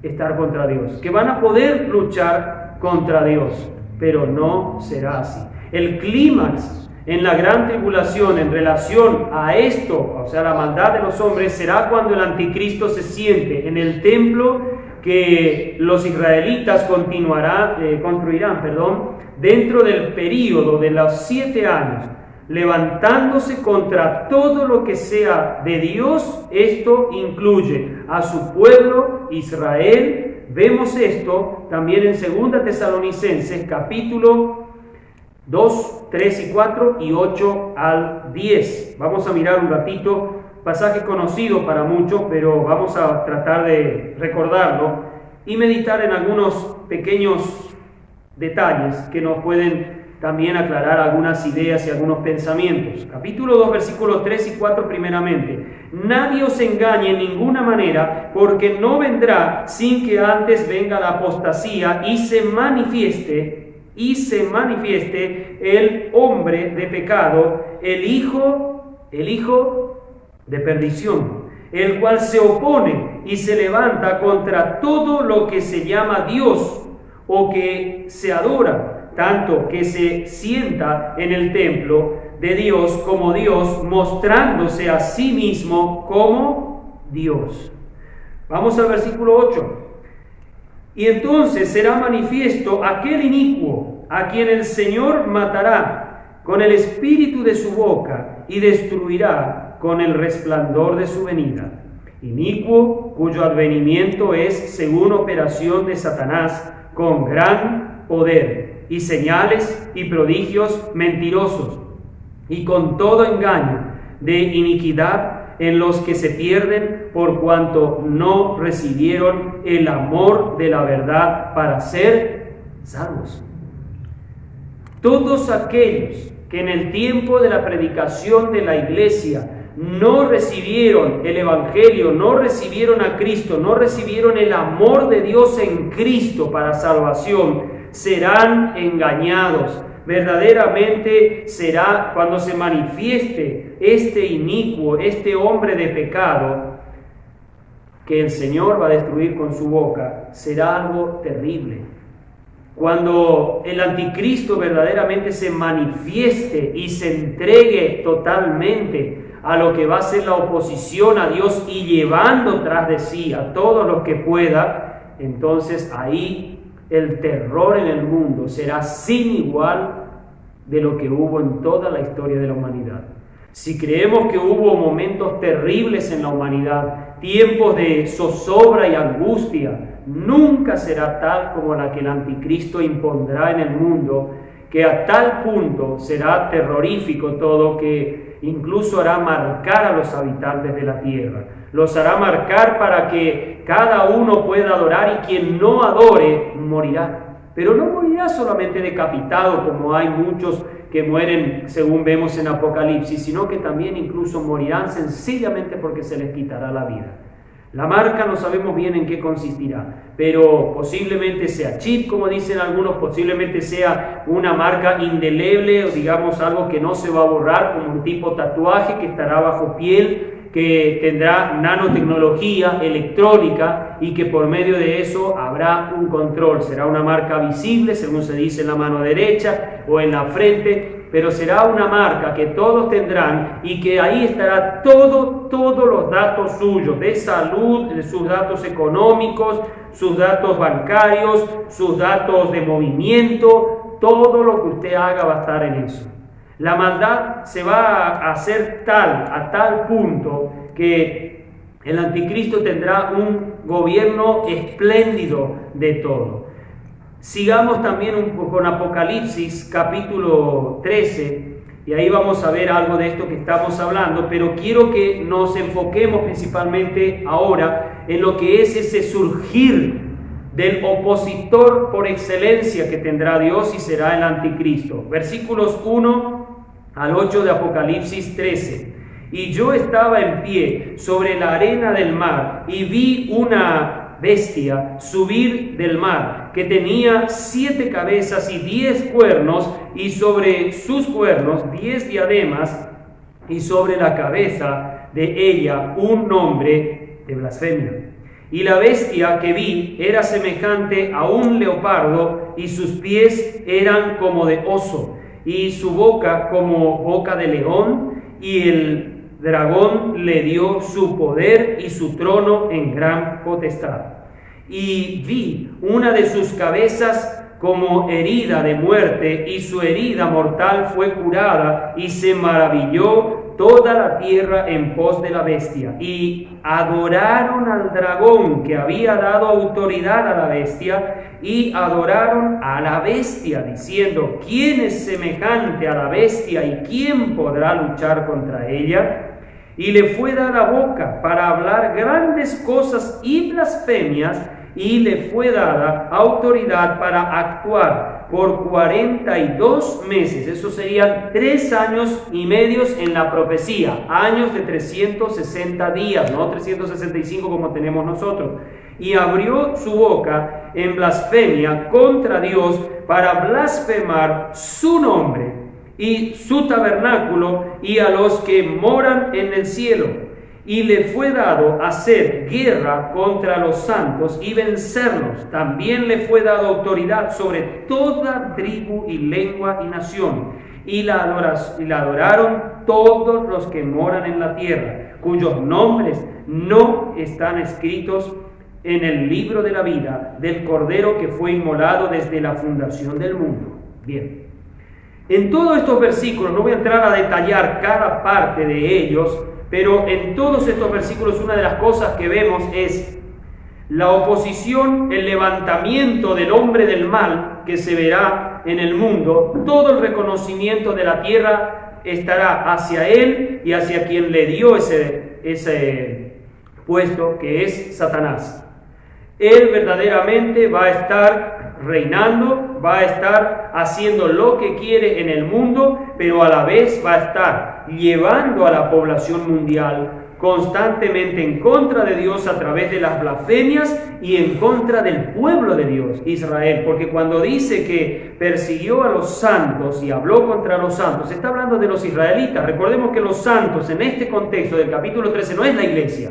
estar contra Dios, que van a poder luchar contra Dios. Pero no será así. El clímax en la gran tribulación en relación a esto, o sea, la maldad de los hombres, será cuando el anticristo se siente en el templo que los israelitas construirán, dentro del período de los 7 años, levantándose contra todo lo que sea de Dios. Esto incluye a su pueblo Israel. Vemos esto también en 2 Tesalonicenses, capítulo 2, 3 y 4 y 8 al 10. Vamos a mirar un ratito, pasaje conocido para muchos, pero vamos a tratar de recordarlo y meditar en algunos pequeños detalles que nos pueden también aclarar algunas ideas y algunos pensamientos. Capítulo 2, versículos 3 y 4 primeramente. Nadie os engañe en ninguna manera, porque no vendrá sin que antes venga la apostasía y se manifieste el hombre de pecado, el hijo de perdición, el cual se opone y se levanta contra todo lo que se llama Dios o que se adora, tanto que se sienta en el templo de Dios como Dios, mostrándose a sí mismo como Dios. Vamos al versículo 8. Y entonces será manifiesto aquel inicuo, a quien el Señor matará con el espíritu de su boca y destruirá con el resplandor de su venida. inicuo, cuyo advenimiento es según operación de Satanás, con gran poder, y señales y prodigios mentirosos, y con todo engaño de iniquidad en los que se pierden, por cuanto no recibieron el amor de la verdad para ser salvos. Todos aquellos que en el tiempo de la predicación de la iglesia no recibieron el Evangelio, no recibieron a Cristo, no recibieron el amor de Dios en Cristo para salvación, serán engañados. Verdaderamente será cuando se manifieste este inicuo, este hombre de pecado, que el Señor va a destruir con su boca, será algo terrible. Cuando el anticristo verdaderamente se manifieste y se entregue totalmente a lo que va a ser la oposición a Dios y llevando tras de sí a todos los que pueda, entonces ahí el terror en el mundo será sin igual de lo que hubo en toda la historia de la humanidad. Si creemos que hubo momentos terribles en la humanidad, tiempos de zozobra y angustia, nunca será tal como la que el anticristo impondrá en el mundo, que a tal punto será terrorífico todo que incluso hará marcar a los habitantes de la tierra. Los hará marcar para que cada uno pueda adorar, y quien no adore morirá. Pero no morirá solamente decapitado, como hay muchos que mueren según vemos en Apocalipsis, sino que también incluso morirán sencillamente porque se les quitará la vida. La marca no sabemos bien en qué consistirá, pero posiblemente sea chip, como dicen algunos, posiblemente sea una marca indeleble, o digamos algo que no se va a borrar, como un tipo tatuaje que estará bajo piel, que tendrá nanotecnología electrónica y que por medio de eso habrá un control. Será una marca visible, según se dice, en la mano derecha o en la frente, pero será una marca que todos tendrán y que ahí estará todos los datos suyos, de salud, de sus datos económicos, sus datos bancarios, sus datos de movimiento, todo lo que usted haga va a estar en eso. La maldad se va a hacer a tal punto que el anticristo tendrá un gobierno espléndido de todo. Sigamos también con Apocalipsis capítulo 13, y ahí vamos a ver algo de esto que estamos hablando, pero quiero que nos enfoquemos principalmente ahora en lo que es ese surgir del opositor por excelencia que tendrá Dios y será el anticristo. Versículos 1 al 8 de Apocalipsis 13. Y yo estaba en pie sobre la arena del mar y vi una bestia subir del mar, que tenía 7 cabezas y 10 cuernos, y sobre sus cuernos 10 diademas, y sobre la cabeza de ella un nombre de blasfemia. Y la bestia que vi era semejante a un leopardo, y sus pies eran como de oso, y su boca como boca de león, y el dragón le dio su poder y su trono en gran potestad. Y vi una de sus cabezas como herida de muerte, y su herida mortal fue curada, y se maravilló toda la tierra en pos de la bestia. Y adoraron al dragón, que había dado autoridad a la bestia, y adoraron a la bestia, diciendo: ¿quién es semejante a la bestia y quién podrá luchar contra ella? Y le fue dada boca para hablar grandes cosas y blasfemias, y le fue dada autoridad para actuar por 42 meses. Eso serían 3 años y medio en la profecía, años de 360 días, no 365 como tenemos nosotros. Y abrió su boca en blasfemia contra Dios para blasfemar su nombre y su tabernáculo y a los que moran en el cielo. Y le fue dado hacer guerra contra los santos y vencerlos. También le fue dado autoridad sobre toda tribu y lengua y nación. Y la adoraron todos los que moran en la tierra, cuyos nombres no están escritos en el libro de la vida del Cordero que fue inmolado desde la fundación del mundo. Bien. En todos estos versículos, no voy a entrar a detallar cada parte de ellos, Pero en todos estos versículos una de las cosas que vemos es la oposición, el levantamiento del hombre del mal que se verá en el mundo. Todo el reconocimiento de la tierra estará hacia él y hacia quien le dio ese puesto, que es Satanás. Él verdaderamente va a estar reinando, va a estar haciendo lo que quiere en el mundo, pero a la vez va a estar llevando a la población mundial constantemente en contra de Dios a través de las blasfemias y en contra del pueblo de Dios, Israel, porque cuando dice que persiguió a los santos y habló contra los santos, está hablando de los israelitas. Recordemos que los santos en este contexto del capítulo 13 no es la iglesia,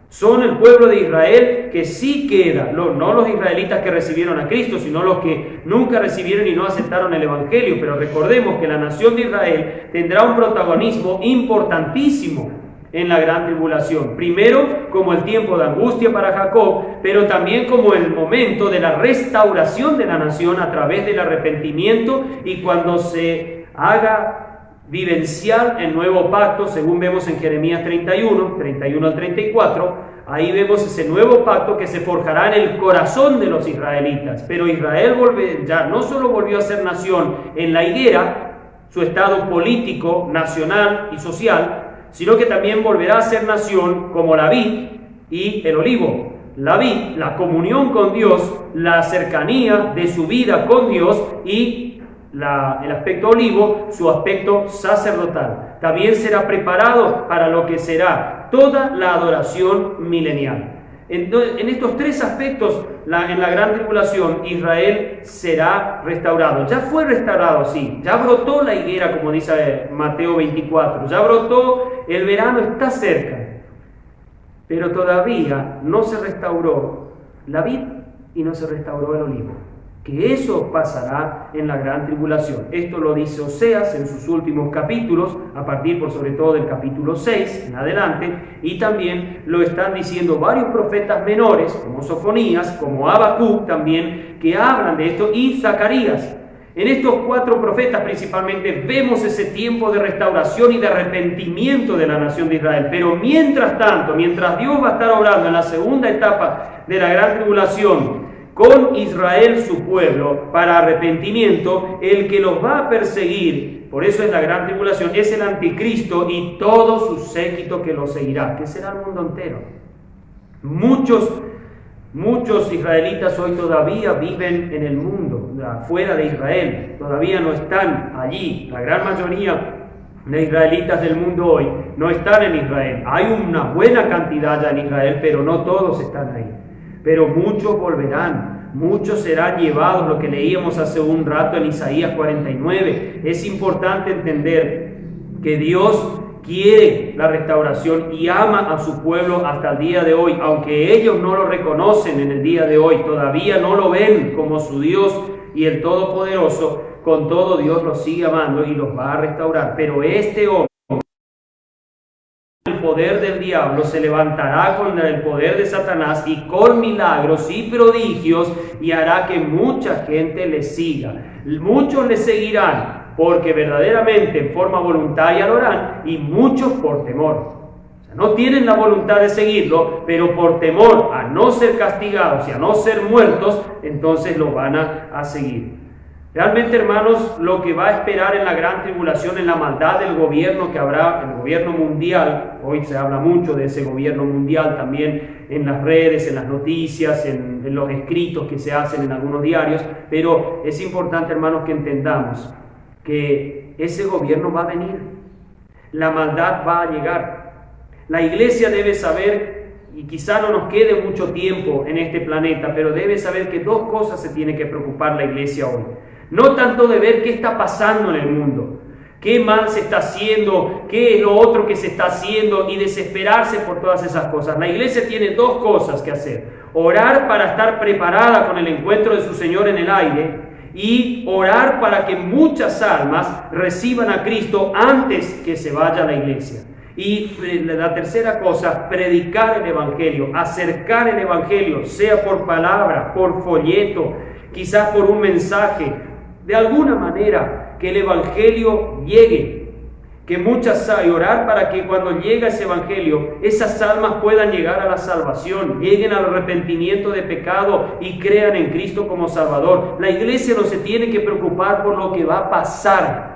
son el pueblo de Israel que sí queda, no los israelitas que recibieron a Cristo, sino los que nunca recibieron y no aceptaron el Evangelio. Pero recordemos que la nación de Israel tendrá un protagonismo importantísimo en la gran tribulación. Primero, como el tiempo de angustia para Jacob, pero también como el momento de la restauración de la nación a través del arrepentimiento y cuando se haga vivencial el nuevo pacto, según vemos en Jeremías 31 al 34, ahí vemos ese nuevo pacto que se forjará en el corazón de los israelitas. Pero Israel ya no solo volvió a ser nación en la higuera, su estado político, nacional y social, sino que también volverá a ser nación como la vid y el olivo. La vid, la comunión con Dios, la cercanía de su vida con Dios, y el aspecto olivo, su aspecto sacerdotal. También será preparado para lo que será toda la adoración milenial. En estos tres aspectos, en la gran tribulación, Israel será restaurado. Ya fue restaurado, sí. Ya brotó la higuera, como dice Mateo 24. Ya brotó, el verano está cerca. Pero todavía no se restauró la vid y no se restauró el olivo. Que eso pasará en la gran tribulación. Esto lo dice Oseas en sus últimos capítulos, a partir por sobre todo del capítulo 6 en adelante, y también lo están diciendo varios profetas menores, como Sofonías, como Habacuc también, que hablan de esto, y Zacarías. En estos cuatro profetas principalmente vemos ese tiempo de restauración y de arrepentimiento de la nación de Israel. Pero mientras tanto, mientras Dios va a estar obrando en la segunda etapa de la gran tribulación, con Israel su pueblo para arrepentimiento, el que los va a perseguir, por eso es la gran tribulación, es el anticristo y todo su séquito que lo seguirá, que será el mundo entero. Muchos israelitas hoy todavía viven en el mundo, fuera de Israel, todavía no están allí. La gran mayoría de israelitas del mundo hoy no están en Israel. Hay una buena cantidad ya en Israel, pero no todos están ahí. Pero muchos volverán, muchos serán llevados, lo que leíamos hace un rato en Isaías 49. Es importante entender que Dios quiere la restauración y ama a su pueblo hasta el día de hoy, aunque ellos no lo reconocen en el día de hoy, todavía no lo ven como su Dios y el Todopoderoso. Con todo, Dios los sigue amando y los va a restaurar. Pero este hombre, el poder del diablo, se levantará con el poder de Satanás y con milagros y prodigios, y hará que mucha gente le siga. Muchos le seguirán porque verdaderamente en forma voluntaria lo harán, y muchos por temor. O sea, no tienen la voluntad de seguirlo, pero por temor a no ser castigados y a no ser muertos, entonces lo van a seguir. Realmente, hermanos, lo que va a esperar en la gran tribulación, en la maldad del gobierno que habrá, el gobierno mundial, hoy se habla mucho de ese gobierno mundial también en las redes, en las noticias, en los escritos que se hacen en algunos diarios, pero es importante, hermanos, que entendamos que ese gobierno va a venir, la maldad va a llegar. La iglesia debe saber, y quizá no nos quede mucho tiempo en este planeta, pero debe saber que dos cosas se tiene que preocupar la iglesia hoy. No tanto de ver qué está pasando en el mundo, qué mal se está haciendo, qué es lo otro que se está haciendo, y desesperarse por todas esas cosas. La iglesia tiene dos cosas que hacer: orar para estar preparada con el encuentro de su Señor en el aire, y orar para que muchas almas reciban a Cristo antes que se vaya a la iglesia. Y la tercera cosa, predicar el Evangelio, acercar el Evangelio, sea por palabra, por folleto, quizás por un mensaje, de alguna manera que el Evangelio llegue. y orar para que cuando llegue ese evangelio, esas almas puedan llegar a la salvación, lleguen al arrepentimiento de pecado y crean en Cristo como Salvador. La iglesia no se tiene que preocupar por lo que va a pasar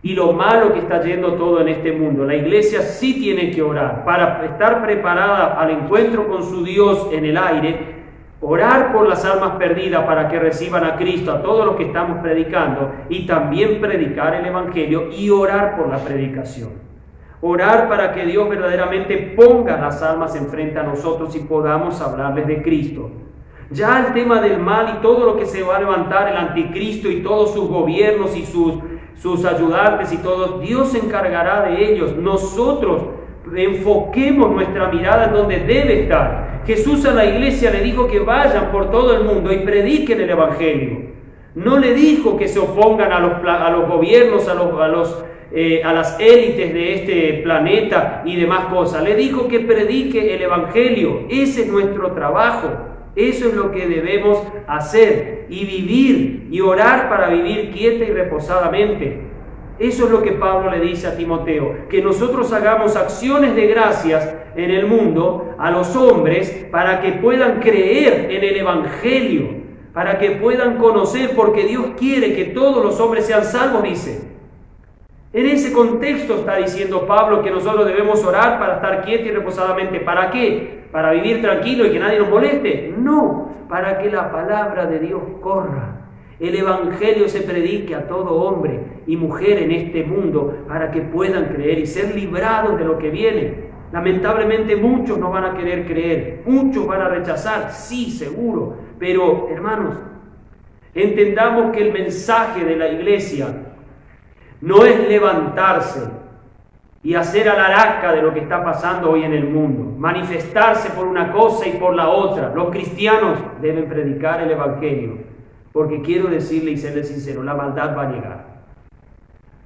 y lo malo que está yendo todo en este mundo. La iglesia sí tiene que orar para estar preparada al encuentro con su Dios en el aire. Orar por las almas perdidas para que reciban a Cristo, a todos los que estamos predicando, y también predicar el Evangelio y orar por la predicación. Orar para que Dios verdaderamente ponga las almas enfrente a nosotros y podamos hablarles de Cristo. Ya el tema del mal y todo lo que se va a levantar, el anticristo y todos sus gobiernos y sus ayudantes y todos, Dios se encargará de ellos. Nosotros enfoquemos nuestra mirada en donde debe estar. Jesús a la iglesia le dijo que vayan por todo el mundo y prediquen el Evangelio. No le dijo que se opongan a los gobiernos, a las élites de este planeta y demás cosas. Le dijo que predique el Evangelio. Ese es nuestro trabajo. Eso es lo que debemos hacer y vivir y orar para vivir quieta y reposadamente. Eso es lo que Pablo le dice a Timoteo, que nosotros hagamos acciones de gracias en el mundo a los hombres para que puedan creer en el Evangelio, para que puedan conocer, porque Dios quiere que todos los hombres sean salvos, dice. En ese contexto está diciendo Pablo que nosotros debemos orar para estar quietos y reposadamente. ¿Para qué? ¿Para vivir tranquilo y que nadie nos moleste? No, para que la palabra de Dios corra. El Evangelio se predique a todo hombre y mujer en este mundo para que puedan creer y ser librados de lo que viene. Lamentablemente muchos no van a querer creer, muchos van a rechazar, sí, seguro. Pero, hermanos, entendamos que el mensaje de la iglesia no es levantarse y hacer alaraca de lo que está pasando hoy en el mundo, manifestarse por una cosa y por la otra. Los cristianos deben predicar el Evangelio. Porque quiero decirle y serle sincero, la maldad va a llegar.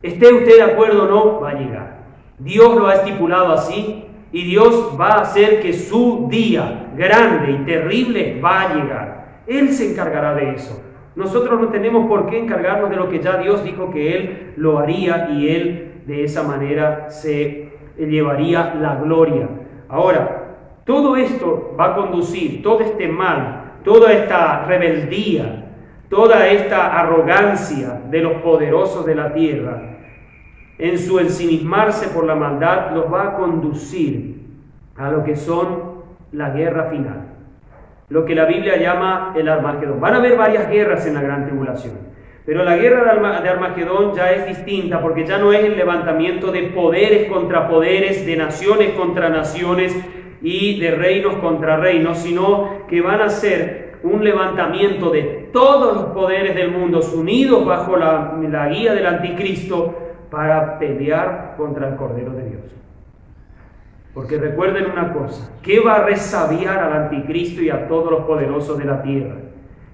Esté usted de acuerdo o no, va a llegar. Dios lo ha estipulado así y Dios va a hacer que su día grande y terrible va a llegar. Él se encargará de eso. Nosotros no tenemos por qué encargarnos de lo que ya Dios dijo que Él lo haría y Él de esa manera se llevaría la gloria. Ahora, todo esto va a conducir, todo este mal, toda esta rebeldía, toda esta arrogancia de los poderosos de la tierra, en su ensimismarse por la maldad, los va a conducir a lo que son la guerra final, lo que la Biblia llama el Armagedón. Van a haber varias guerras en la gran tribulación, pero la guerra de Armagedón ya es distinta, porque ya no es el levantamiento de poderes contra poderes, de naciones contra naciones y de reinos contra reinos, sino que van a ser un levantamiento de todos los poderes del mundo unidos bajo la guía del anticristo para pelear contra el Cordero de Dios. Porque recuerden una cosa, ¿qué va a resabiar al anticristo y a todos los poderosos de la tierra?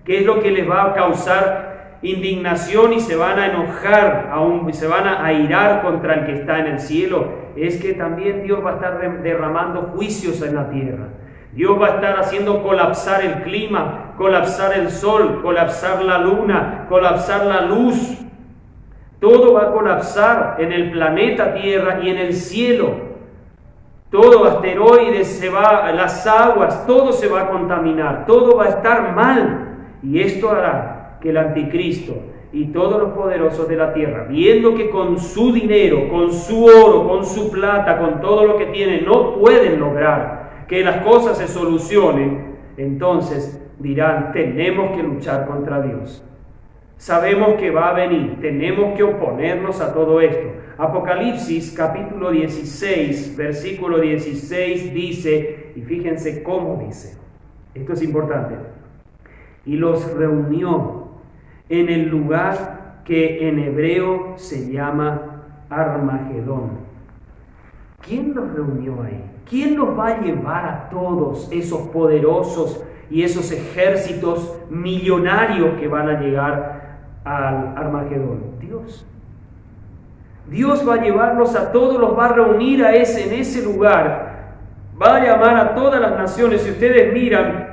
¿Qué es lo que les va a causar indignación y se van a enojar, se van a airar contra el que está en el cielo? Es que también Dios va a estar derramando juicios en la tierra. Dios va a estar haciendo colapsar el clima, colapsar el sol, colapsar la luna, colapsar la luz. Todo va a colapsar en el planeta Tierra y en el cielo. Todo, asteroides, las aguas, todo se va a contaminar, todo va a estar mal. Y esto hará que el anticristo y todos los poderosos de la tierra, viendo que con su dinero, con su oro, con su plata, con todo lo que tienen, no pueden lograr que las cosas se solucionen, entonces dirán, tenemos que luchar contra Dios. Sabemos que va a venir, tenemos que oponernos a todo esto. Apocalipsis capítulo 16, versículo 16 dice, y fíjense cómo dice, esto es importante, y los reunió en el lugar que en hebreo se llama Armagedón. ¿Quién los reunió ahí? ¿Quién los va a llevar a todos esos poderosos y esos ejércitos millonarios que van a llegar al Armagedón? Dios. Dios va a llevarlos a todos, los va a reunir en ese lugar. Va a llamar a todas las naciones. Si ustedes miran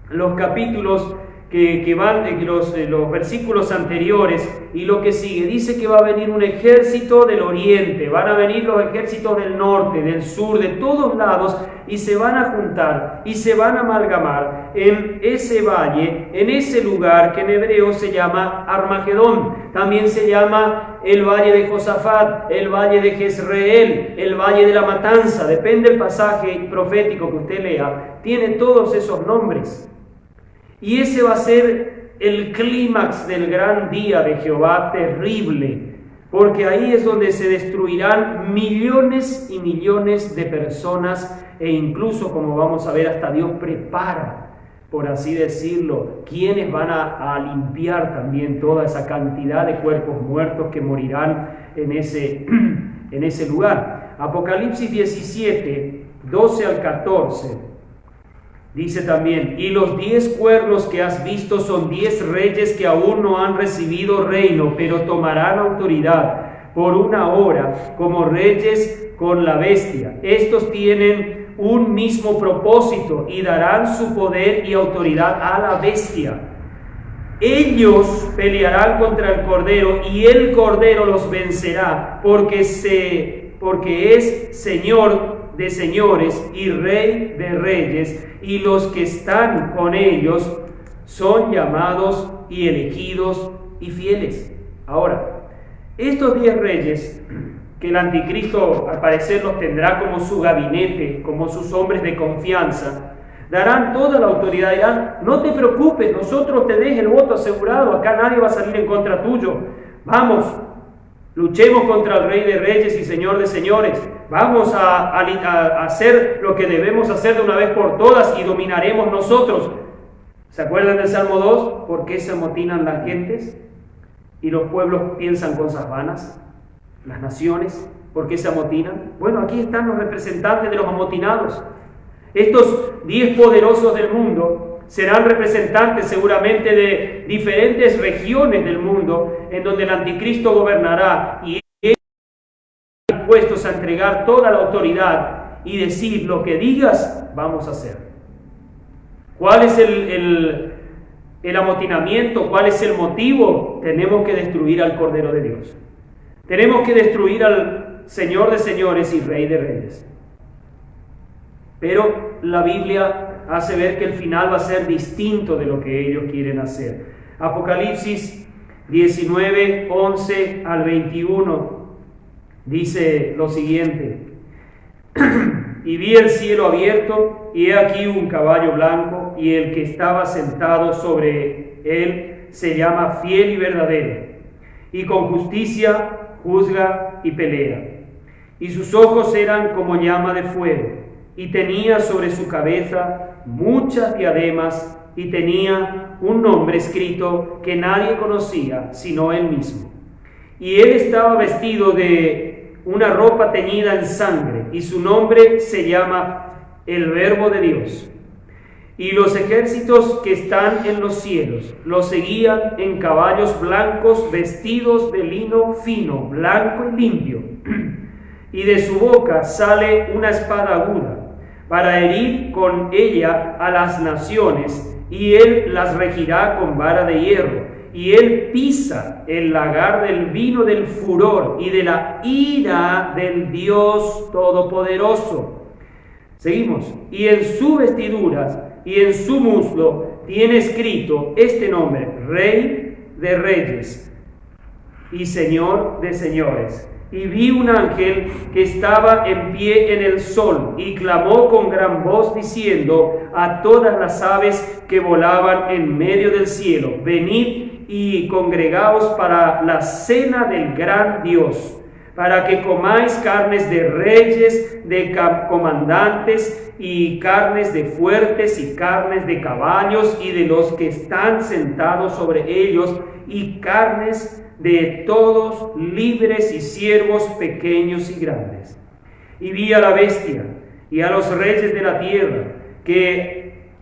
los capítulos que van los versículos anteriores y lo que sigue. Dice que va a venir un ejército del oriente, van a venir los ejércitos del norte, del sur, de todos lados, y se van a juntar y se van a amalgamar en ese valle, en ese lugar que en hebreo se llama Armagedón. También se llama el valle de Josafat, el valle de Jezreel, el valle de la matanza. Depende del pasaje profético que usted lea, tiene todos esos nombres. Y ese va a ser el clímax del gran día de Jehová terrible, porque ahí es donde se destruirán millones y millones de personas, e incluso, como vamos a ver, hasta Dios prepara, por así decirlo, quienes van a limpiar también toda esa cantidad de cuerpos muertos que morirán en ese lugar. Apocalipsis 17, 12 al 14. Dice también, y los 10 cuernos que has visto son 10 reyes que aún no han recibido reino, pero tomarán autoridad por una hora como reyes con la bestia. Estos tienen un mismo propósito y darán su poder y autoridad a la bestia. Ellos pelearán contra el Cordero y el Cordero los vencerá, porque es Señor de señores y Rey de reyes, y los que están con ellos son llamados y elegidos y fieles. Ahora, estos 10 reyes, que el anticristo al parecer los tendrá como su gabinete, como sus hombres de confianza, darán toda la autoridad, dirán, no te preocupes, nosotros te dejes el voto asegurado, acá nadie va a salir en contra tuyo, vamos, luchemos contra el Rey de reyes y Señor de señores, vamos a hacer lo que debemos hacer de una vez por todas y dominaremos nosotros. ¿Se acuerdan del Salmo 2? ¿Por qué se amotinan las gentes y los pueblos piensan cosas vanas? Las naciones, ¿por qué se amotinan? Bueno, aquí están los representantes de los amotinados. Estos 10 poderosos del mundo serán representantes seguramente de diferentes regiones del mundo en donde el anticristo gobernará, y ellos están dispuestos a entregar toda la autoridad y decir, lo que digas, vamos a hacer. ¿Cuál es el amotinamiento? ¿Cuál es el motivo? Tenemos que destruir al Cordero de Dios. Tenemos que destruir al Señor de señores y Rey de reyes. Pero la Biblia hace ver que el final va a ser distinto de lo que ellos quieren hacer. Apocalipsis 19, 11 al 21 dice lo siguiente. Y vi el cielo abierto, y he aquí un caballo blanco, y el que estaba sentado sobre él se llama Fiel y Verdadero, y con justicia juzga y pelea. Y sus ojos eran como llama de fuego, y tenía sobre su cabeza muchas diademas, y tenía un nombre escrito que nadie conocía sino él mismo. Y él estaba vestido de una ropa teñida en sangre, y su nombre se llama el Verbo de Dios. Y los ejércitos que están en los cielos lo seguían en caballos blancos, vestidos de lino fino, blanco y limpio. Y de su boca sale una espada aguda, para herir con ella a las naciones, y él las regirá con vara de hierro. Y él pisa el lagar del vino del furor y de la ira del Dios Todopoderoso. Seguimos. Y en sus vestiduras y en su muslo tiene escrito este nombre: Rey de reyes y Señor de señores. Y vi un ángel que estaba en pie en el sol y clamó con gran voz diciendo a todas las aves que volaban en medio del cielo: venid y congregaos para la cena del gran Dios, para que comáis carnes de reyes, de comandantes, y carnes de fuertes, y carnes de caballos, y de los que están sentados sobre ellos, y carnes de todos, libres y siervos, pequeños y grandes. Y vi a la bestia y a los reyes de la tierra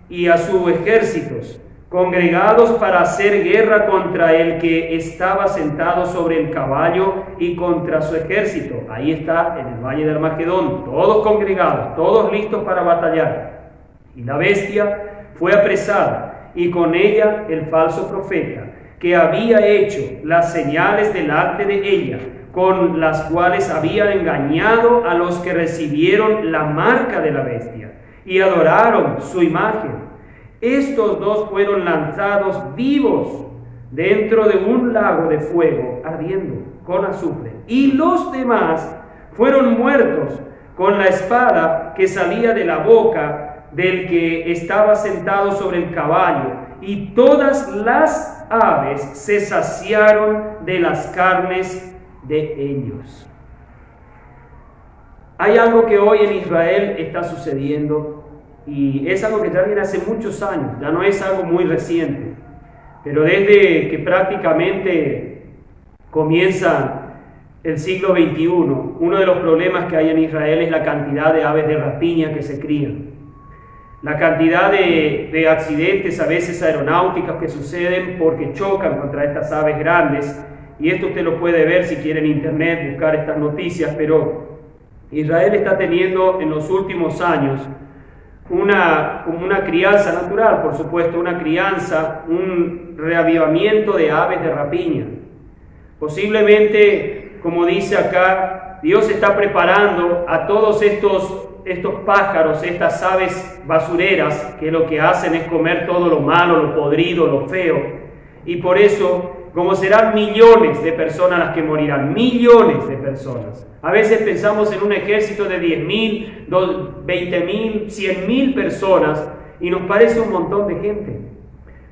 y a sus ejércitos congregados para hacer guerra contra el que estaba sentado sobre el caballo y contra su ejército. Ahí está, en el valle de Armagedón, todos congregados, todos listos para batallar. Y la bestia fue apresada y con ella el falso profeta, que había hecho las señales delante de ella, con las cuales había engañado a los que recibieron la marca de la bestia y adoraron su imagen. Estos dos fueron lanzados vivos dentro de un lago de fuego ardiendo con azufre, y los demás fueron muertos con la espada que salía de la boca del que estaba sentado sobre el caballo, y todas las aves se saciaron de las carnes de ellos. Hay algo que hoy en Israel está sucediendo, y es algo que ya viene hace muchos años, ya no es algo muy reciente, pero desde que prácticamente comienza el siglo XXI, uno de los problemas que hay en Israel es la cantidad de aves de rapiña que se crían, la cantidad de accidentes a veces aeronáuticos que suceden porque chocan contra estas aves grandes, y esto usted lo puede ver si quiere en internet, buscar estas noticias, pero Israel está teniendo en los últimos años una crianza natural, por supuesto, una crianza, un reavivamiento de aves de rapiña. Posiblemente, como dice acá, Dios está preparando a todos estos pájaros, estas aves basureras, que lo que hacen es comer todo lo malo, lo podrido, lo feo. Y por eso, como serán millones de personas las que morirán, millones de personas. A veces pensamos en un ejército de 10.000, 20.000, 100.000 personas y nos parece un montón de gente.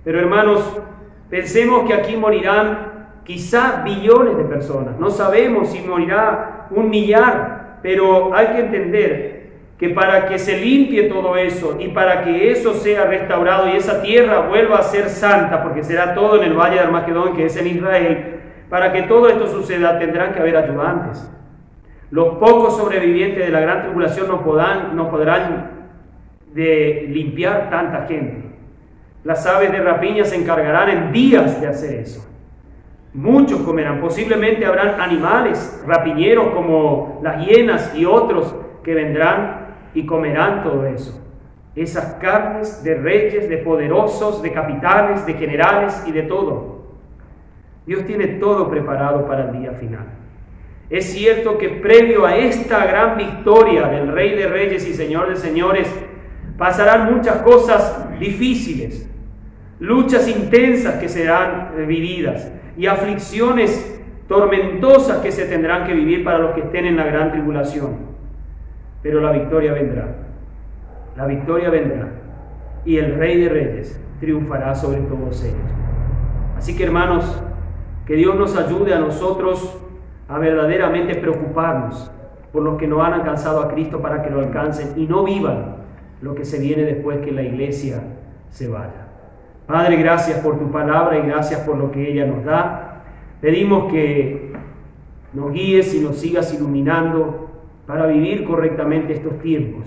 Pero hermanos, pensemos que aquí morirán quizá billones de personas. No sabemos si morirá 1 millar, pero hay que entender que para que se limpie todo eso y para que eso sea restaurado y esa tierra vuelva a ser santa, porque será todo en el valle de Armagedón, que es en Israel, para que todo esto suceda tendrán que haber ayudantes. Los pocos sobrevivientes de la gran tribulación no podrán de limpiar tanta gente. Las aves de rapiña se encargarán en días de hacer eso. Muchos comerán, posiblemente habrán animales rapiñeros como las hienas y otros que vendrán y comerán todo eso. Esas carnes de reyes, de poderosos, de capitanes, de generales y de todo. Dios tiene todo preparado para el día final. Es cierto que previo a esta gran victoria del Rey de Reyes y Señor de Señores, pasarán muchas cosas difíciles, luchas intensas que serán vividas y aflicciones tormentosas que se tendrán que vivir para los que estén en la gran tribulación. Pero la victoria vendrá, y el Rey de Reyes triunfará sobre todos ellos. Así que hermanos, que Dios nos ayude a nosotros a verdaderamente preocuparnos por los que no han alcanzado a Cristo para que lo alcancen y no vivan lo que se viene después que la iglesia se vaya. Padre, gracias por tu palabra y gracias por lo que ella nos da. Pedimos que nos guíes y nos sigas iluminando para vivir correctamente estos tiempos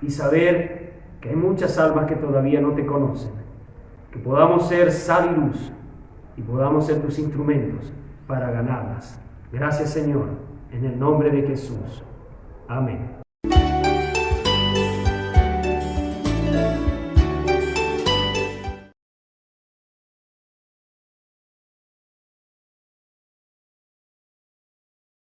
y saber que hay muchas almas que todavía no te conocen, que podamos ser sal y luz y podamos ser tus instrumentos para ganarlas. Gracias, Señor, en el nombre de Jesús. Amén.